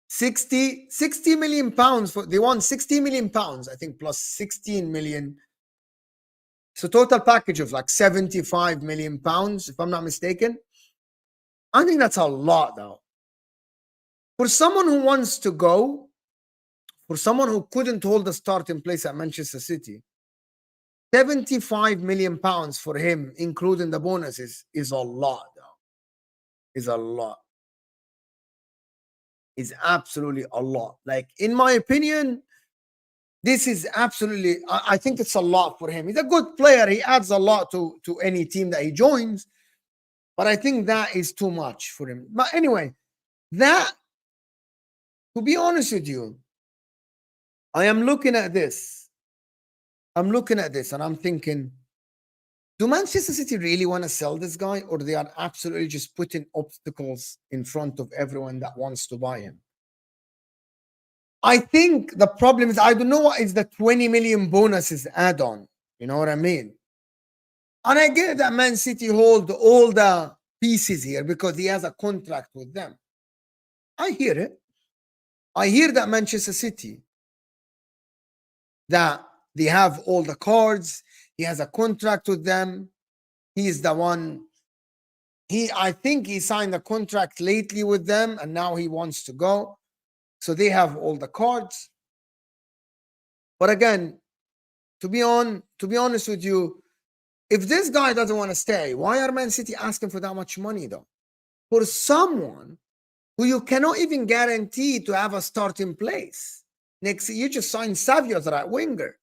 A: 60 million pounds for, they want 60 million pounds, I think, plus 16 million. So total package of like 75 million pounds, if I'm not mistaken. I think that's a lot, though. For someone who wants to go, for someone who couldn't hold the starting place at Manchester City, 75 million pounds for him, including the bonuses, is a lot, though. Is a lot. Is absolutely a lot. Like, in my opinion, this is absolutely, I think it's a lot for him. He's a good player. He adds a lot to any team that he joins. But I think that is too much for him. But anyway, that, to be honest with you, I am looking at this. I'm looking at this and I'm thinking, do Manchester City really want to sell this guy, or they are absolutely just putting obstacles in front of everyone that wants to buy him? I think the problem is, I don't know what is the 20 million bonuses add-on. You know what I mean? And I get that Man City hold all the pieces here because he has a contract with them. I hear it. I hear that Manchester City, that they have all the cards. He has a contract with them. He's the one. I think he signed a contract lately with them, and now he wants to go. So they have all the cards. But again, to be honest with you, if this guy doesn't want to stay, why are Man City asking for that much money, though? For someone who you cannot even guarantee to have a starting place. Next, you just signed Savio as a right winger.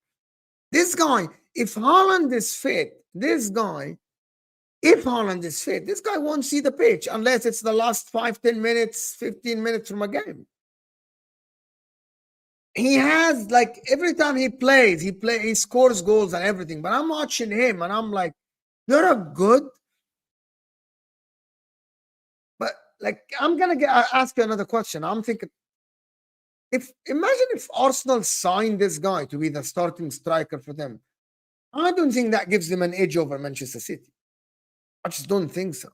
A: This guy, if Haaland is fit, this guy won't see the pitch unless it's the last 5, 10 minutes, 15 minutes from a game. He has, like, every time he plays, he scores goals and everything. But I'm watching him and I'm like, you're a good. But like, I'm gonna ask you another question. I'm thinking, imagine if Arsenal signed this guy to be the starting striker for them. I don't think that gives them an edge over Manchester City. I just don't think so.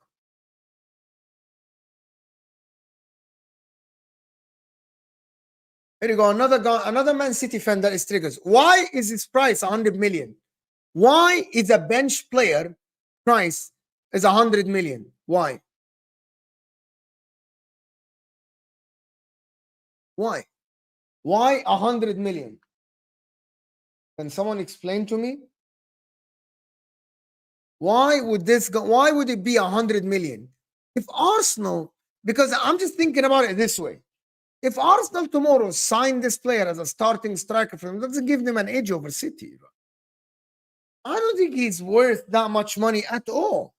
A: Here you go, another Man City fan that is triggers. Why is his price 100 million? Why is a bench player price is 100 million? Why? Why? Why 100 million? Can someone explain to me? Why would it be 100 million? If Arsenal, because I'm just thinking about it this way. If Arsenal tomorrow sign this player as a starting striker for them, doesn't give them an edge over City. I don't think he's worth that much money at all.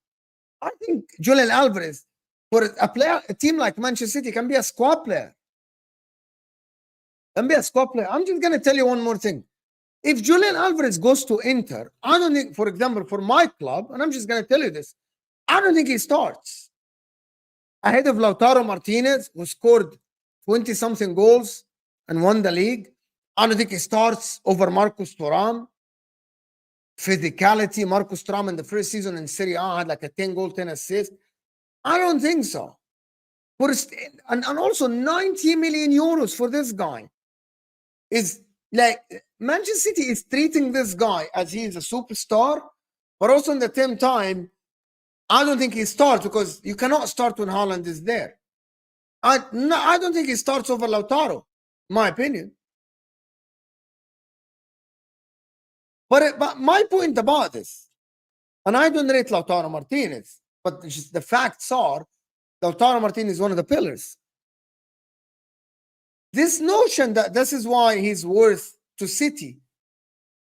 A: I think Julian Alvarez, for a team like Manchester City, can be a squad player. I'm just going to tell you one more thing. If Julian Alvarez goes to Inter, I don't think, for example, for my club, and I'm just going to tell you this, I don't think he starts ahead of Lautaro Martinez, who scored 20-something goals and won the league. I don't think he starts over Marcus Thuram. Physicality, Marcus Thuram in the first season in Serie A had like a 10-goal, 10 assists. I don't think so. And also 90 million euros for this guy. Is like Manchester City is treating this guy as he is a superstar, but also in the same time, I don't think he starts because you cannot start when Haaland is there. I don't think he starts over Lautaro, my opinion. But my point about this, and I don't rate Lautaro Martinez, but just the facts are, Lautaro Martinez is one of the pillars. This notion that this is why he's worth to City.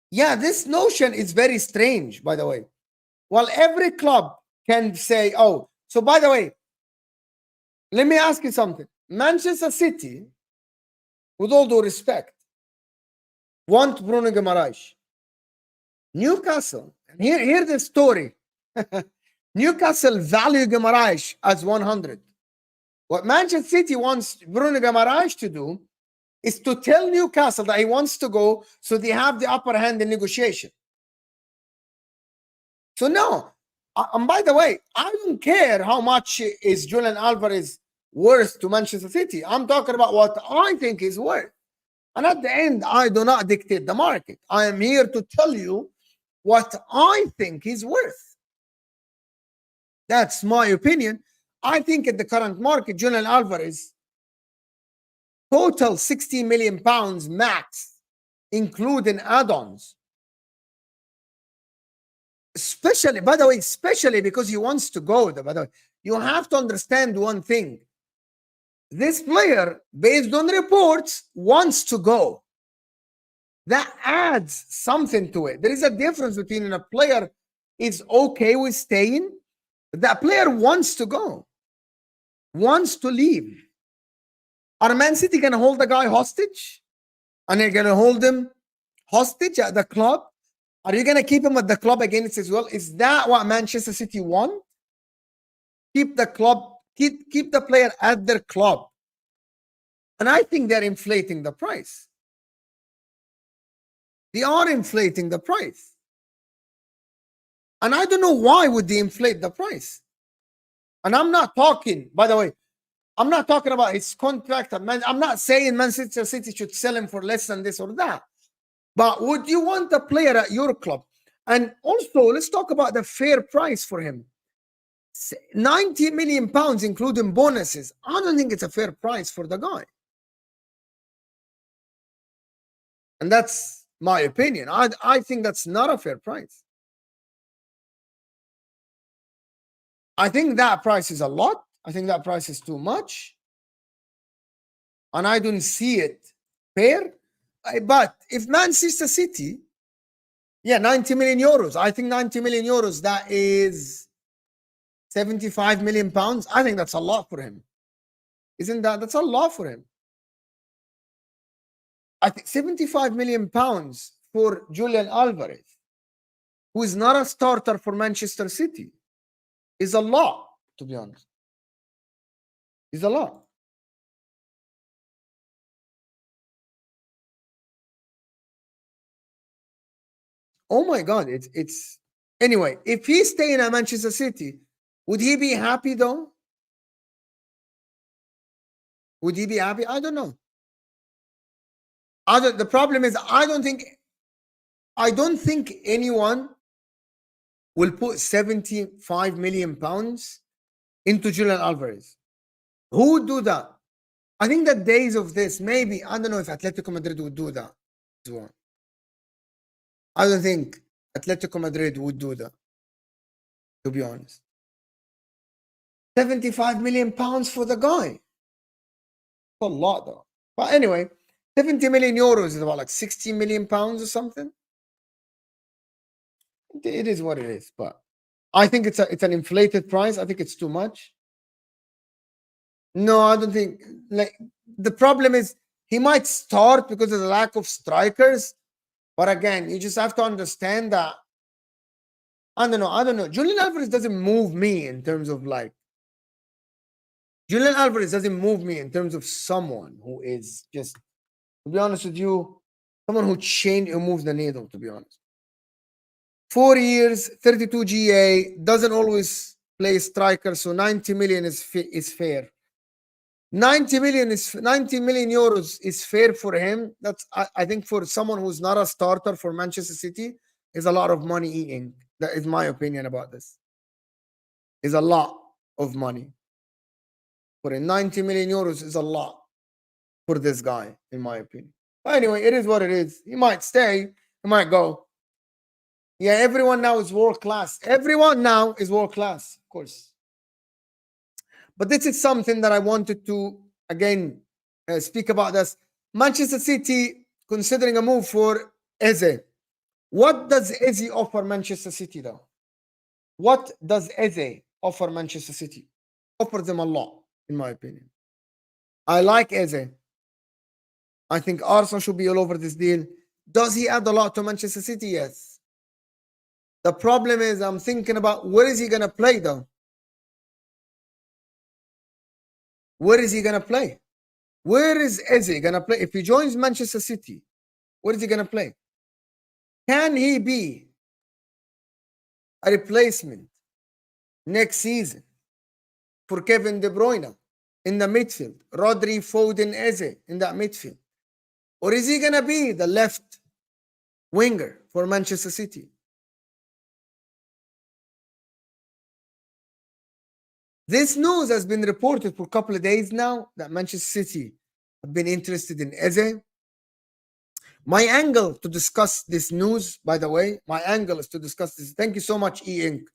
A: Yeah, this notion is very strange, by the way. Well, every club can say, oh, so by the way, let me ask you something. Manchester City, with all due respect, want Bruno Guimaraes. Newcastle, and hear the story. Newcastle value Guimaraes as 100. What Manchester City wants Bruno Guimaraes to do is to tell Newcastle that he wants to go so they have the upper hand in negotiation. So no, and by the way, I don't care how much is Julian Alvarez worth to Manchester City. I'm talking about what I think is worth. And at the end, I do not dictate the market. I am here to tell you what I think is worth. That's my opinion. I think at the current market, Julian Alvarez, total 60 million pounds max, including add-ons. Especially, by the way, especially because he wants to go. By the way, you have to understand one thing. This player, based on reports, wants to go. That adds something to it. There is a difference between a player is okay with staying. That player wants to go, wants to leave. Are Man City going to hold the guy hostage? And they're going to hold him hostage at the club? Are you going to keep him at the club against as well? Is that what Manchester City want? Keep the club, keep the player at their club. And I think they're inflating the price. They are inflating the price. And I don't know why would they inflate the price. And I'm not talking, by the way, I'm not talking about his contract. I'm not saying Manchester City should sell him for less than this or that. But would you want a player at your club? And also, let's talk about the fair price for him. 90 million pounds, including bonuses. I don't think it's a fair price for the guy. And that's my opinion. I think that's not a fair price. I think that price is a lot. I think that price is too much. And I don't see it fair. But if Manchester City, yeah, 90 million euros. I think 90 million euros, that is 75 million pounds. I think that's a lot for him. Isn't that? That's a lot for him. I think 75 million pounds for Julian Alvarez, who is not a starter for Manchester City, is a lot, to be honest. Is a lot. Oh my God, it's anyway. If he's staying at Manchester City, would he be happy though? Would he be happy? I don't know. The problem is I don't think anyone will put 75 million pounds into Julian Alvarez. Who would do that? I think the days of this, maybe, I don't know if Atletico Madrid would do that as well. I don't think Atletico Madrid would do that, to be honest. 75 million pounds for the guy. That's a lot though. But anyway, 70 million euros is about like 60 million pounds or something. It is what it is, but I think it's an inflated price. I think it's too much. No, I don't think. Like, the problem is he might start because of the lack of strikers, but again, you just have to understand that. I don't know. Julian Alvarez doesn't move me in terms of like. Julian Alvarez doesn't move me in terms of someone who is just, to be honest with you, someone who moves the needle, to be honest. 4 years, 32 GA, doesn't always play striker, so 90 million is fair. 90 million euros is fair for him. That's I think for someone who's not a starter for Manchester City is a lot of money eating. That is my opinion about this. Is a lot of money. For 90 million euros is a lot for this guy, in my opinion. But anyway, it is what it is. He might stay, he might go. Yeah, everyone now is world class. Everyone now is world class, of course. But this is something that I wanted to, again, speak about this. Manchester City considering a move for Eze. What does Eze offer Manchester City, though? What does Eze offer Manchester City? Offers them a lot, in my opinion. I like Eze. I think Arsenal should be all over this deal. Does he add a lot to Manchester City? Yes. The problem is I'm thinking about where is he going to play, though? Where is he going to play? Where is Eze going to play? If he joins Manchester City, where is he going to play? Can he be a replacement next season for Kevin De Bruyne in the midfield? Rodri, Foden, Eze in that midfield? Or is he going to be the left winger for Manchester City? This news has been reported for a couple of days now that Manchester City have been interested in Eze. My angle to discuss this news, by the way, my angle is to discuss this. Thank you so much, E-Ink,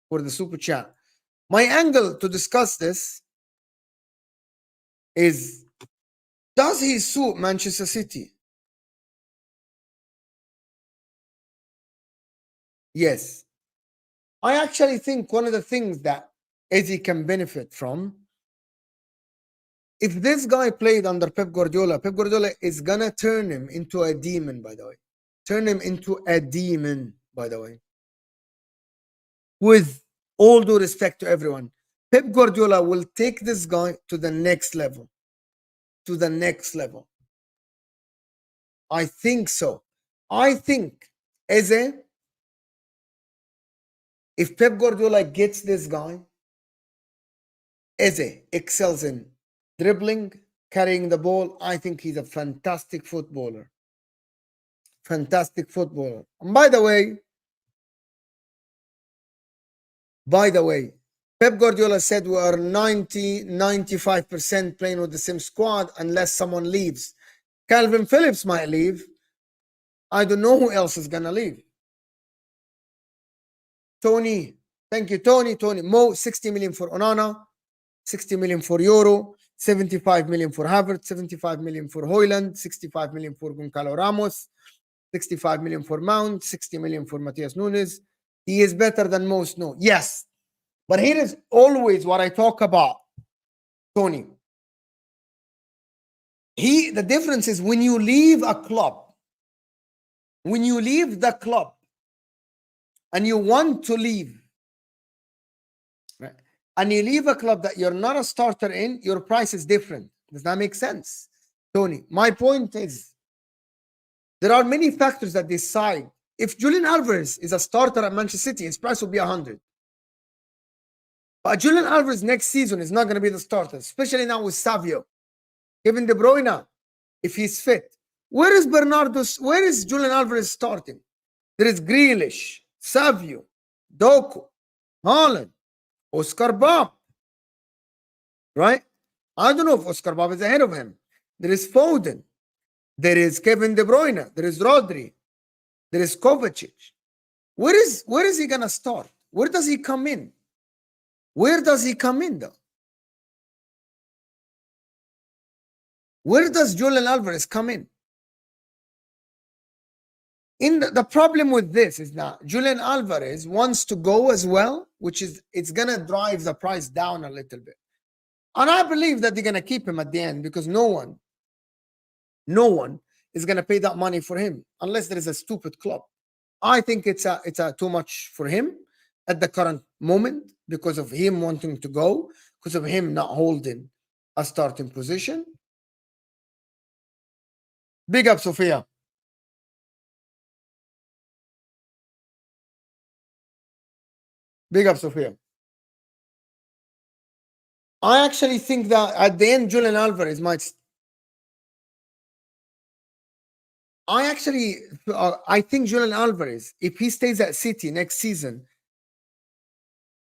A: for the super chat. My angle to discuss this is, does he suit Manchester City? Yes. I actually think one of the things that Eze can benefit from, if this guy played under Pep Guardiola is going to turn him into a demon, by the way. Turn him into a demon, by the way. With all due respect to everyone, Pep Guardiola will take this guy to the next level. To the next level. I think so. I think Eze, if Pep Guardiola gets this guy, Eze excels in dribbling, carrying the ball. I think he's a fantastic footballer. Fantastic footballer. And by the way, Pep Guardiola said we are 95% playing with the same squad unless someone leaves. Calvin Phillips might leave. I don't know who else is going to leave. Tony. Thank you, Tony. Mo, 60 million for Onana, 60 million for Euro, 75 million for Havertz, 75 million for Højlund, 65 million for Goncalo Ramos, 65 million for Mount, 60 million for Matthias Nunes. He is better than most. No, yes. But here is always what I talk about, Tony. The difference is when you leave a club, when you leave the club and you want to leave, right? And you leave a club that you're not a starter in, your price is different. Does that make sense, Tony? My point is, there are many factors that decide. If Julian Alvarez is a starter at Manchester City, his price will be 100. But Julian Alvarez next season is not going to be the starter, especially now with Savio. Kevin De Bruyne, if he's fit. Where is Julian Alvarez starting? There is Grealish, Savio, Doku, Haaland, Oscar Bob. Right? I don't know if Oscar Bob is ahead of him. There is Foden. There is Kevin De Bruyne. There is Rodri. There is Kovacic. Where is he going to start? Where does he come in? Where does he come in, though? Where does Julian Alvarez come in? The problem with this is that Julian Alvarez wants to go as well, which is it's gonna drive the price down a little bit. And I believe that they're gonna keep him at the end because no one is gonna pay that money for him unless there is a stupid club. I think it's a too much for him at the current moment because of him wanting to go, because of him not holding a starting position. Big up, Sophia. Big up, Sophia. I actually think that at the end, Julian Alvarez might. I think Julian Alvarez, if he stays at City next season,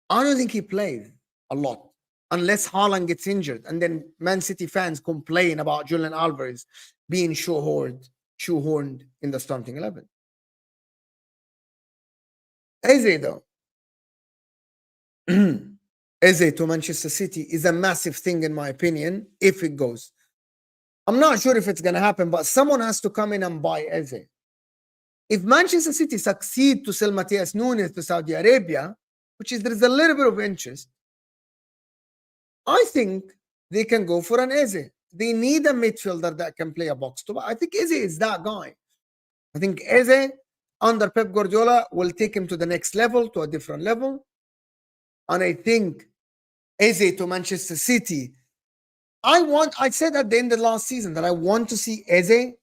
A: I don't think he plays a lot unless Haaland gets injured, and then Man City fans complain about Julian Alvarez being shoehorned in the starting 11. Eze though, Eze to Manchester City is a massive thing in my opinion if it goes. I'm not sure if it's going to happen, but someone has to come in and buy Eze. If Manchester City succeed to sell Matthias Nunes to Saudi Arabia, there's a little bit of interest, I think they can go for an Eze. They need a midfielder that can play a box to box. I think Eze is that guy. I think Eze under Pep Guardiola will take him to the next level, to a different level. And I think Eze to Manchester City. I said at the end of last season that I want to see Eze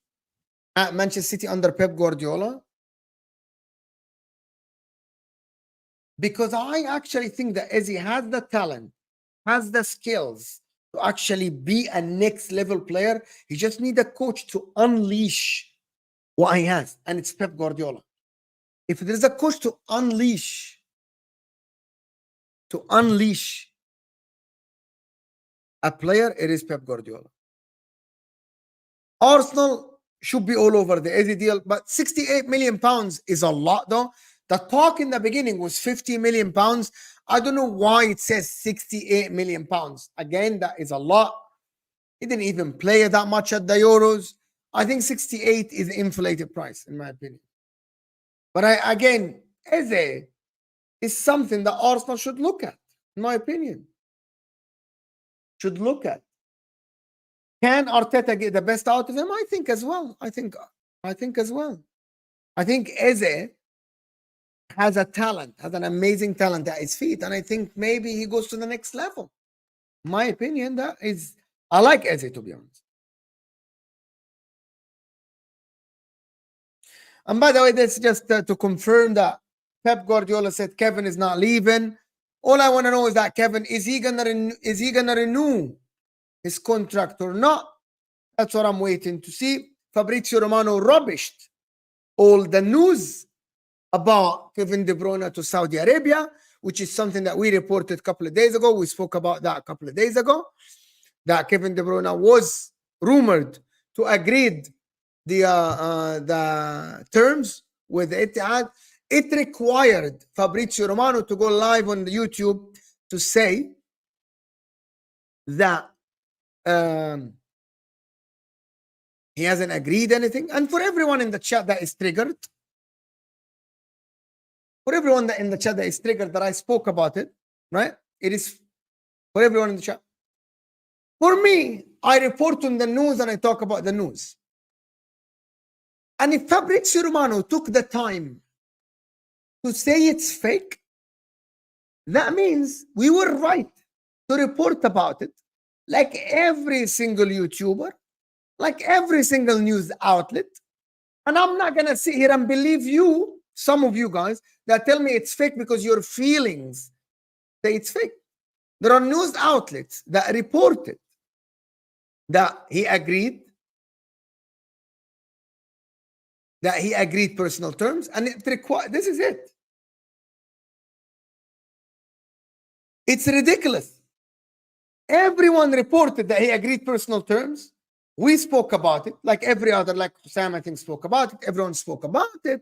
A: at Manchester City under Pep Guardiola, because I actually think that Eze has the talent, has the skills to actually be a next level player. He just needs a coach to unleash what he has, and it's Pep Guardiola. If there's a coach to unleash a player, it is Pep Guardiola. Arsenal should be all over the Eze deal, but 68 million pounds is a lot though. The talk in the beginning was 50 million pounds. I don't know why it says 68 million pounds. Again, that is a lot. He didn't even play that much at the Euros. I think 68 is an inflated price, in my opinion. But again, Eze is something that Arsenal should look at, in my opinion. Should look at. Can Arteta get the best out of him? I think as well. I think as well. I think Eze has a talent, has an amazing talent at his feet, and I think maybe he goes to the next level. My opinion, I like Eze, to be honest. And by the way, that's just to confirm that Pep Guardiola said Kevin is not leaving. All I want to know is that Kevin, is he gonna renew his contract or not? That's what I'm waiting to see. Fabrizio Romano rubbished all the news about Kevin De Bruyne to Saudi Arabia, which is something that we reported a couple of days ago. We spoke about that a couple of days ago, that Kevin De Bruyne was rumored to agree the terms with Etihad. It required Fabrizio Romano to go live on the YouTube to say that he hasn't agreed anything. And for everyone in the chat that is triggered, that I spoke about it, right? It is for everyone in the chat. For me, I report on the news and I talk about the news. And if Fabrizio Romano took the time to say it's fake, that means we were right to report about it, like every single YouTuber, like every single news outlet. And I'm not going to sit here and believe you, some of you guys, that tell me it's fake because your feelings say it's fake. There are news outlets that reported that he agreed personal terms, and it required, this is it. It's ridiculous. Everyone reported that he agreed personal terms. We spoke about it, like every other, like Sam, I think, spoke about it. Everyone spoke about it.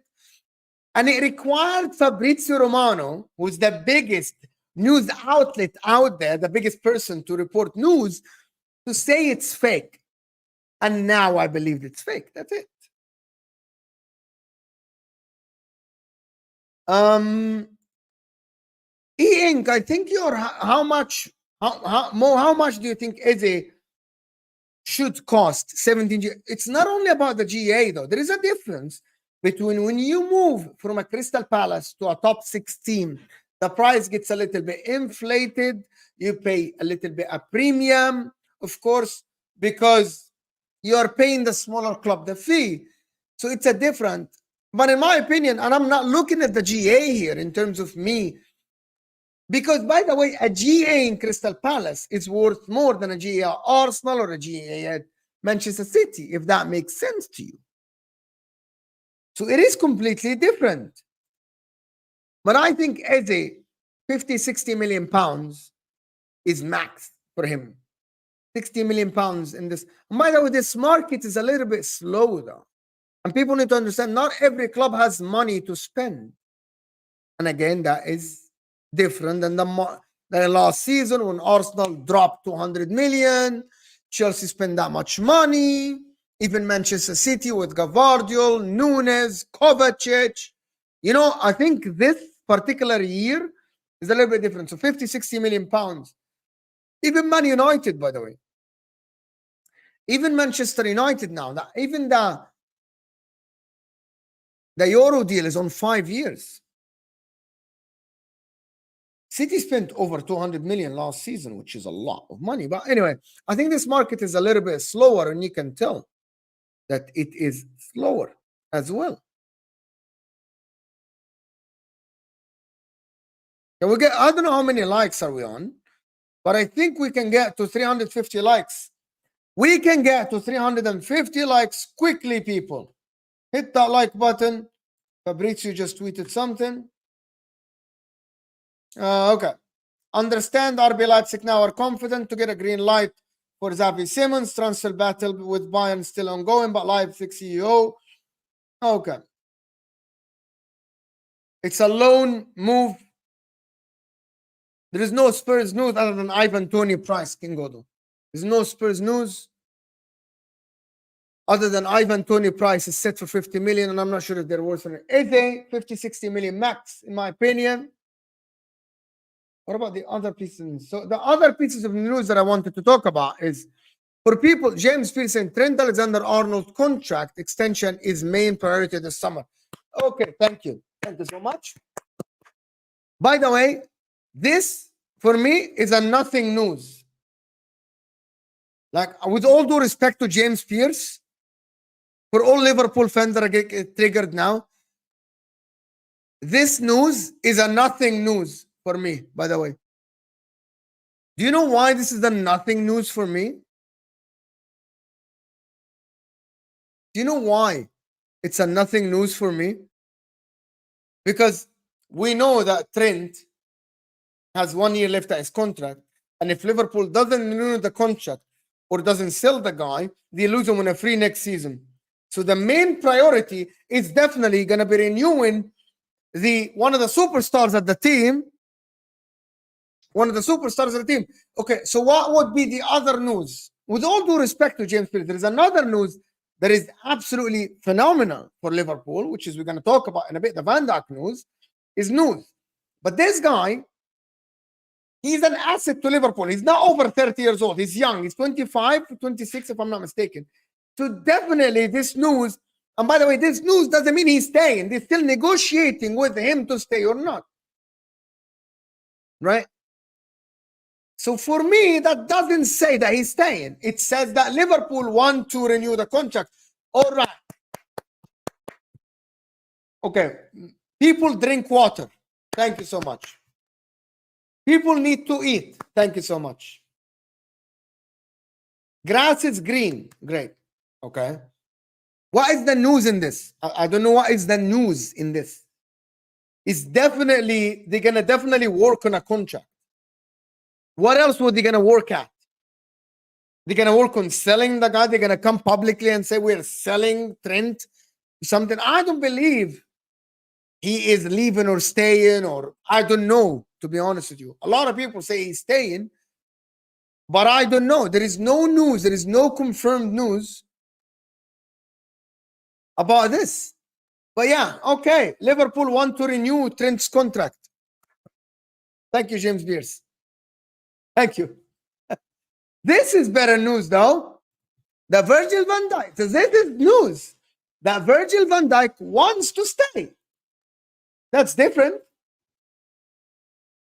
A: And it required Fabrizio Romano, who's the biggest news outlet out there, the biggest person to report news, to say it's fake. And now I believe it's fake. That's it. E-Ink, I think you're how much do you think Eze should cost? 17 G. It's not only about the GA though. There is a difference between when you move from a Crystal Palace to a top 6 team, the price gets a little bit inflated. You pay a little bit a premium, of course, because you're paying the smaller club the fee. So it's a different. But in my opinion, and I'm not looking at the GA here in terms of me, because by the way, a GA in Crystal Palace is worth more than a GA at Arsenal or a GA at Manchester City, if that makes sense to you. So it is completely different. But I think Eze, 50, 60 million pounds is max for him. 60 million pounds in this. And by the way, this market is a little bit slow though. And people need to understand not every club has money to spend. And again, that is different than the last season when Arsenal dropped 200 million. Chelsea spent that much money. Even Manchester City with Virgil, Nunes, Kovacic. You know, I think this particular year is a little bit different. So 50, 60 million pounds. Even Man United, by the way. Even Manchester United now. Even the Euro deal is on 5 years. City spent over 200 million last season, which is a lot of money. But anyway, I think this market is a little bit slower, and you can tell that it is slower as well. Can we get, I don't know how many likes are we on, but I think we can get to 350 likes. We can get to 350 likes quickly, people. Hit that like button. Fabrizio just tweeted something. Okay. Understand RB Leipzig now are confident to get a green light for Xavi Simons. Transfer battle with Bayern still ongoing, but Leipzig CEO. Okay. It's a loan move. There is no Spurs news other than Ivan Toney price, Kingodo. There's no Spurs news other than Ivan Toney price is set for 50 million, and I'm not sure if they're worth it. Eze, 50, 60 million max, in my opinion. What about the other pieces? So the other pieces of news that I wanted to talk about is, for people, James Field saying Trent Alexander-Arnold contract extension is main priority this summer. Okay, thank you. Thank you so much. By the way, this, for me, is a nothing news. Like, with all due respect to James Pierce, for all Liverpool fans that are getting triggered now, this news is a nothing news for me, by the way. Do you know why this is a nothing news for me? Do you know why it's a nothing news for me? Because we know that Trent has 1 year left at his contract, and if Liverpool doesn't renew the contract or doesn't sell the guy, they lose him on a free next season. So the main priority is definitely going to be renewing one of the superstars of the team. One of the superstars of the team. Okay, so what would be the other news? With all due respect to James Pierce, there is another news that is absolutely phenomenal for Liverpool, which is we're going to talk about in a bit. The Van Dijk news is news. But this guy, he's an asset to Liverpool. He's not over 30 years old. He's young. He's 25, 26, if I'm not mistaken. So definitely this news, and by the way, this news doesn't mean he's staying. They're still negotiating with him to stay or not. Right? So for me, that doesn't say that he's staying. It says that Liverpool want to renew the contract. All right. Okay. People drink water. Thank you so much. People need to eat. Thank you so much. Grass is green. Great. Okay. What is the news in this? I don't know what is the news in this. It's definitely, they're going to definitely work on a contract. What else were they going to work at? They're going to work on selling the guy. They're going to come publicly and say, we're selling Trent something. I don't believe he is leaving or staying, or I don't know, to be honest with you. A lot of people say he's staying, but I don't know. There is no news. There is no confirmed news about this. But yeah, okay. Liverpool want to renew Trent's contract. Thank you, James Beers. Thank you. This is better news, though. The Virgil van Dijk. So this is news that Virgil van Dijk wants to stay. That's different.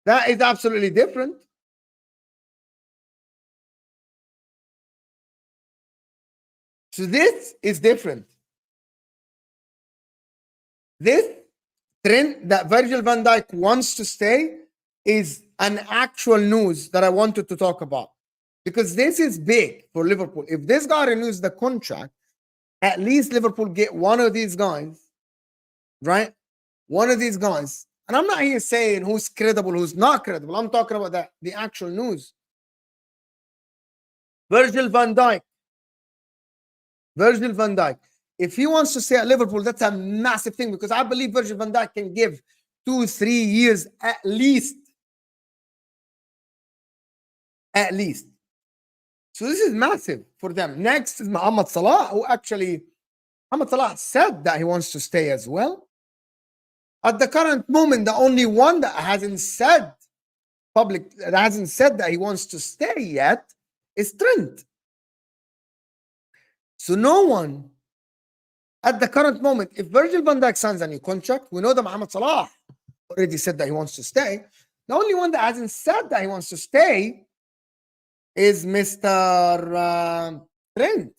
A: That is absolutely different. So this is different. This trend that Virgil van Dijk wants to stay is an actual news that I wanted to talk about, because this is big for Liverpool. If this guy renews the contract, at least Liverpool get one of these guys, right? One of these guys. And I'm not here saying who's credible, who's not credible. I'm talking about the actual news. Virgil van Dijk. Virgil van Dijk. If he wants to stay at Liverpool, that's a massive thing, because I believe Virgil van Dijk can give 2-3 years at least. At least. So this is massive for them. Next is Mohamed Salah, who actually, Mohamed Salah said that he wants to stay as well. At the current moment, the only one that hasn't said that he wants to stay yet is Trent. So no one at the current moment, if Virgil van Dijk signs a new contract, we know that Mohamed Salah already said that he wants to stay. The only one that hasn't said that he wants to stay is Mr. Trent.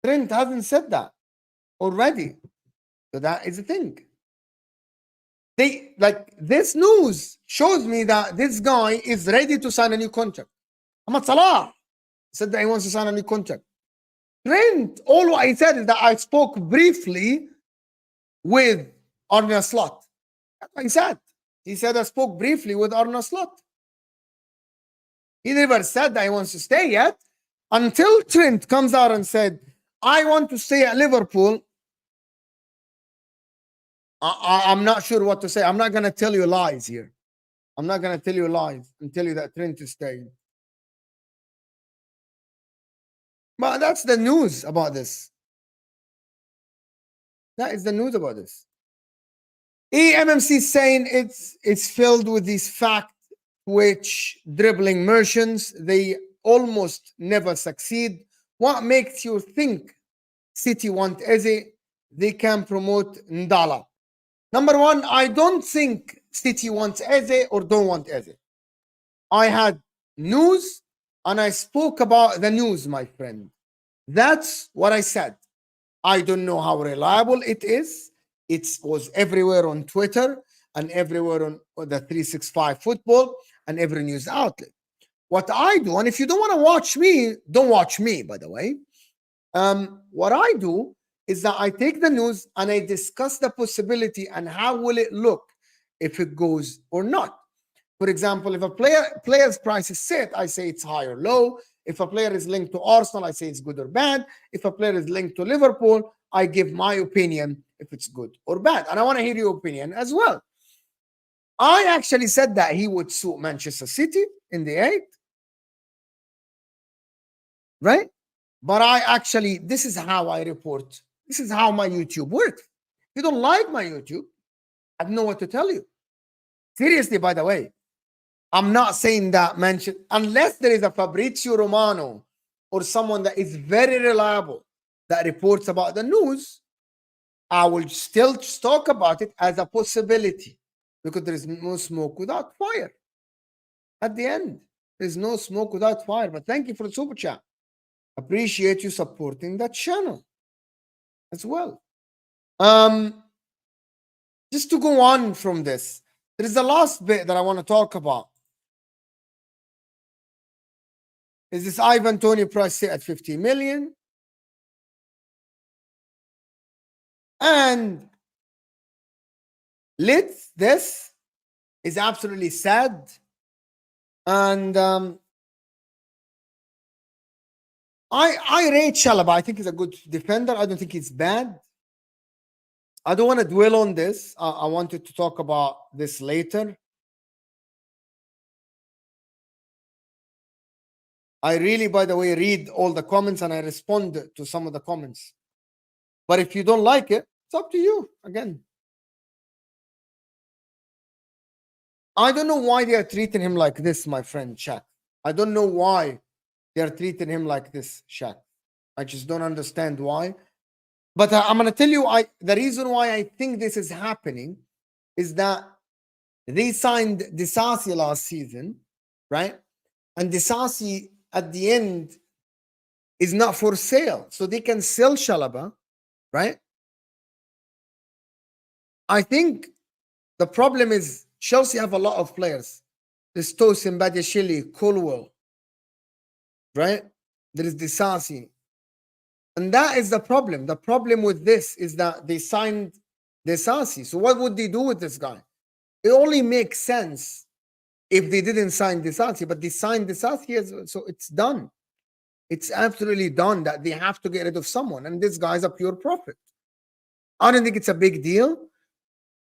A: Trent hasn't said that already. So that is the thing. This news shows me that this guy is ready to sign a new contract. Mohamed Salah said that he wants to sign a new contract. Trent, all what he said is that I spoke briefly with Arne Slot. That's what he said. He said I spoke briefly with Arne Slot. He never said that he wants to stay yet, until Trent comes out and said, I want to stay at Liverpool. I'm not sure what to say. I'm not going to tell you lies here. I'm not going to tell you lies and tell you that Trent is staying. But that's the news about this. That is the news about this. EMMC saying it's filled with these fact which dribbling merchants. They almost never succeed. What makes you think City want Eze? They can promote Ndala. Number one, I don't think City wants Eze or don't want Eze. I had news and I spoke about the news, my friend. That's what I said. I don't know how reliable it is. It was everywhere on Twitter and everywhere on the 365 football and every news outlet. What I do, and if you don't want to watch me, don't watch me, by the way. What I do is that I take the news and I discuss the possibility and how will it look if it goes or not. For example, if a player's price is set, I say it's high or low. If a player is linked to Arsenal, I say it's good or bad. If a player is linked to Liverpool, I give my opinion if it's good or bad. And I want to hear your opinion as well. I actually said that he would suit Manchester City in the 8th. Right? But this is how I report. This is how my YouTube works. If you don't like my YouTube, I don't know what to tell you. Seriously, by the way, I'm not saying that unless there is a Fabrizio Romano or someone that is very reliable that reports about the news, I will still talk about it as a possibility, because there is no smoke without fire. At the end, there's no smoke without fire. But thank you for the super chat. Appreciate you supporting that channel as well. Just to go on from this, there is the last bit that I want to talk about. Is this Ivan Toney price set at 50 million? And this is absolutely sad. And I rate Chalobah. I think he's a good defender. I don't think he's bad. I don't want to dwell on this. I wanted to talk about this later. I really, by the way, read all the comments and I respond to some of the comments. But if you don't like it, It's up to you again. I don't know why they are treating him like this, my friend Shaq. I don't know why they are treating him like this, Shaq. I just don't understand why. But I'm gonna tell you, the reason why I think this is happening is that they signed Disasi last season, right? And Disasi at the end is not for sale, so they can sell Chalobah, right? I think the problem is Chelsea have a lot of players. There's Tosin, Badiashile, Colwell, right? There is Disasi. And that is the problem. The problem with this is that they signed Disasi. So what would they do with this guy? It only makes sense if they didn't sign Disasi, but they signed Disasi, so it's done. It's absolutely done that they have to get rid of someone. And this guy's a pure profit. I don't think it's a big deal,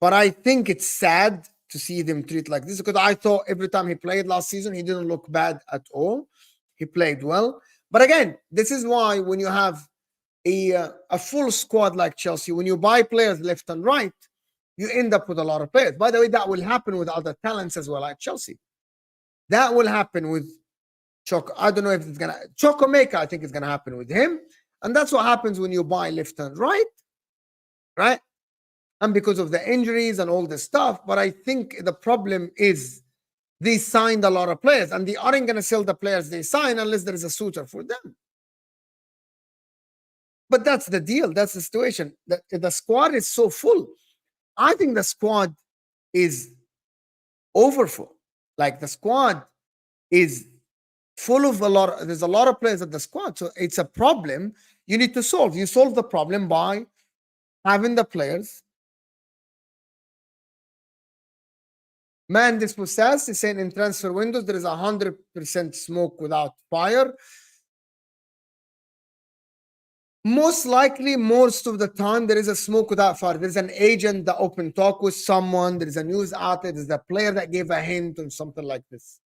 A: but I think it's sad to see them treat like this, because I thought every time he played last season, he didn't look bad at all. He played well. But again, this is why when you have a full squad like Chelsea, when you buy players left and right, you end up with a lot of players. By the way, that will happen with other talents as well, like Chelsea. That will happen with Choco. I don't know if it's gonna Choco Maker. I think it's gonna happen with him, and that's what happens when you buy left and right, right? And because of the injuries and all this stuff. But I think the problem is they signed a lot of players, and they aren't gonna sell the players they sign unless there is a suitor for them. But that's the deal. That's the situation. The squad is so full. I think the squad is overfull. Like the squad is full of there's a lot of players at the squad. So it's a problem you need to solve. You solve the problem by having the players. Man dispossessed is saying in transfer windows there is 100% smoke without fire. Most likely, most of the time, there is a smoke without fire. There's an agent that open talk with someone. There's a news outlet. There's a player that gave a hint or something like this.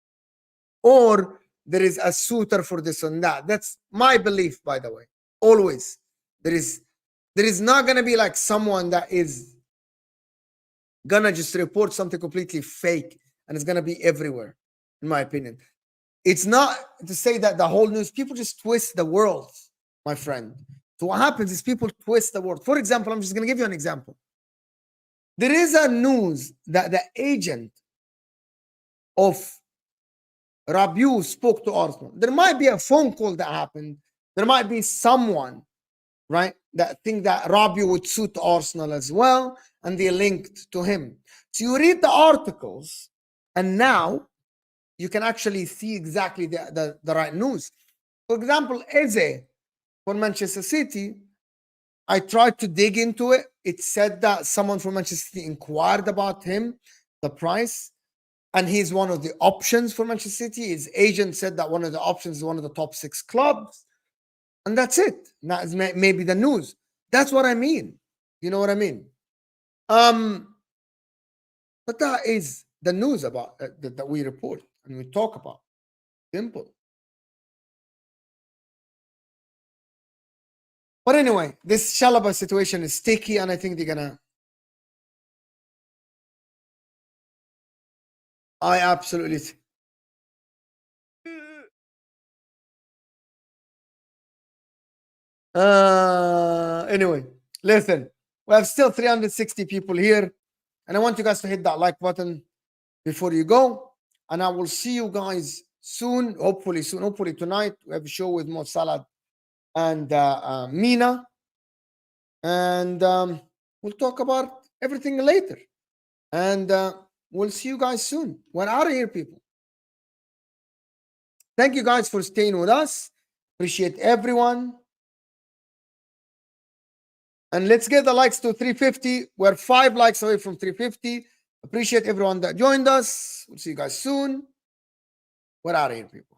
A: Or there is a suitor for this and that. That's my belief, by the way. Always. There is not going to be like someone that is going to just report something completely fake and it's going to be everywhere, in my opinion. It's not to say that the whole news, people just twist the world, my friend. So what happens is people twist the word. For example, I'm just going to give you an example. There is a news that the agent of Rabiot spoke to Arsenal. There might be a phone call that happened. There might be someone, right, that think that Rabiot would suit Arsenal as well, and they linked to him. So you read the articles, and now you can actually see exactly the right news. For example, Eze, for Manchester City, I tried to dig into it. It said that someone from Manchester City inquired about him, the price, and he's one of the options for Manchester City. His agent said that one of the options is one of the top 6 clubs, and that's it. That is maybe the news. That's what I mean. You know what I mean? But that is the news about that we report and we talk about. Simple. But anyway, this Chalobah situation is sticky, and I think they're gonna. I absolutely. Anyway, listen, we have still 360 people here, and I want you guys to hit that like button before you go. And I will see you guys soon, hopefully soon, hopefully tonight. We have a show with Mo Salah and Mina, and we'll talk about everything later. And we'll see you guys soon. We're out of here, people. Thank you guys for staying with us. Appreciate everyone. And let's get the likes to 350. We're 5 likes away from 350. Appreciate everyone that joined us. We'll see you guys soon. We're out of here, people.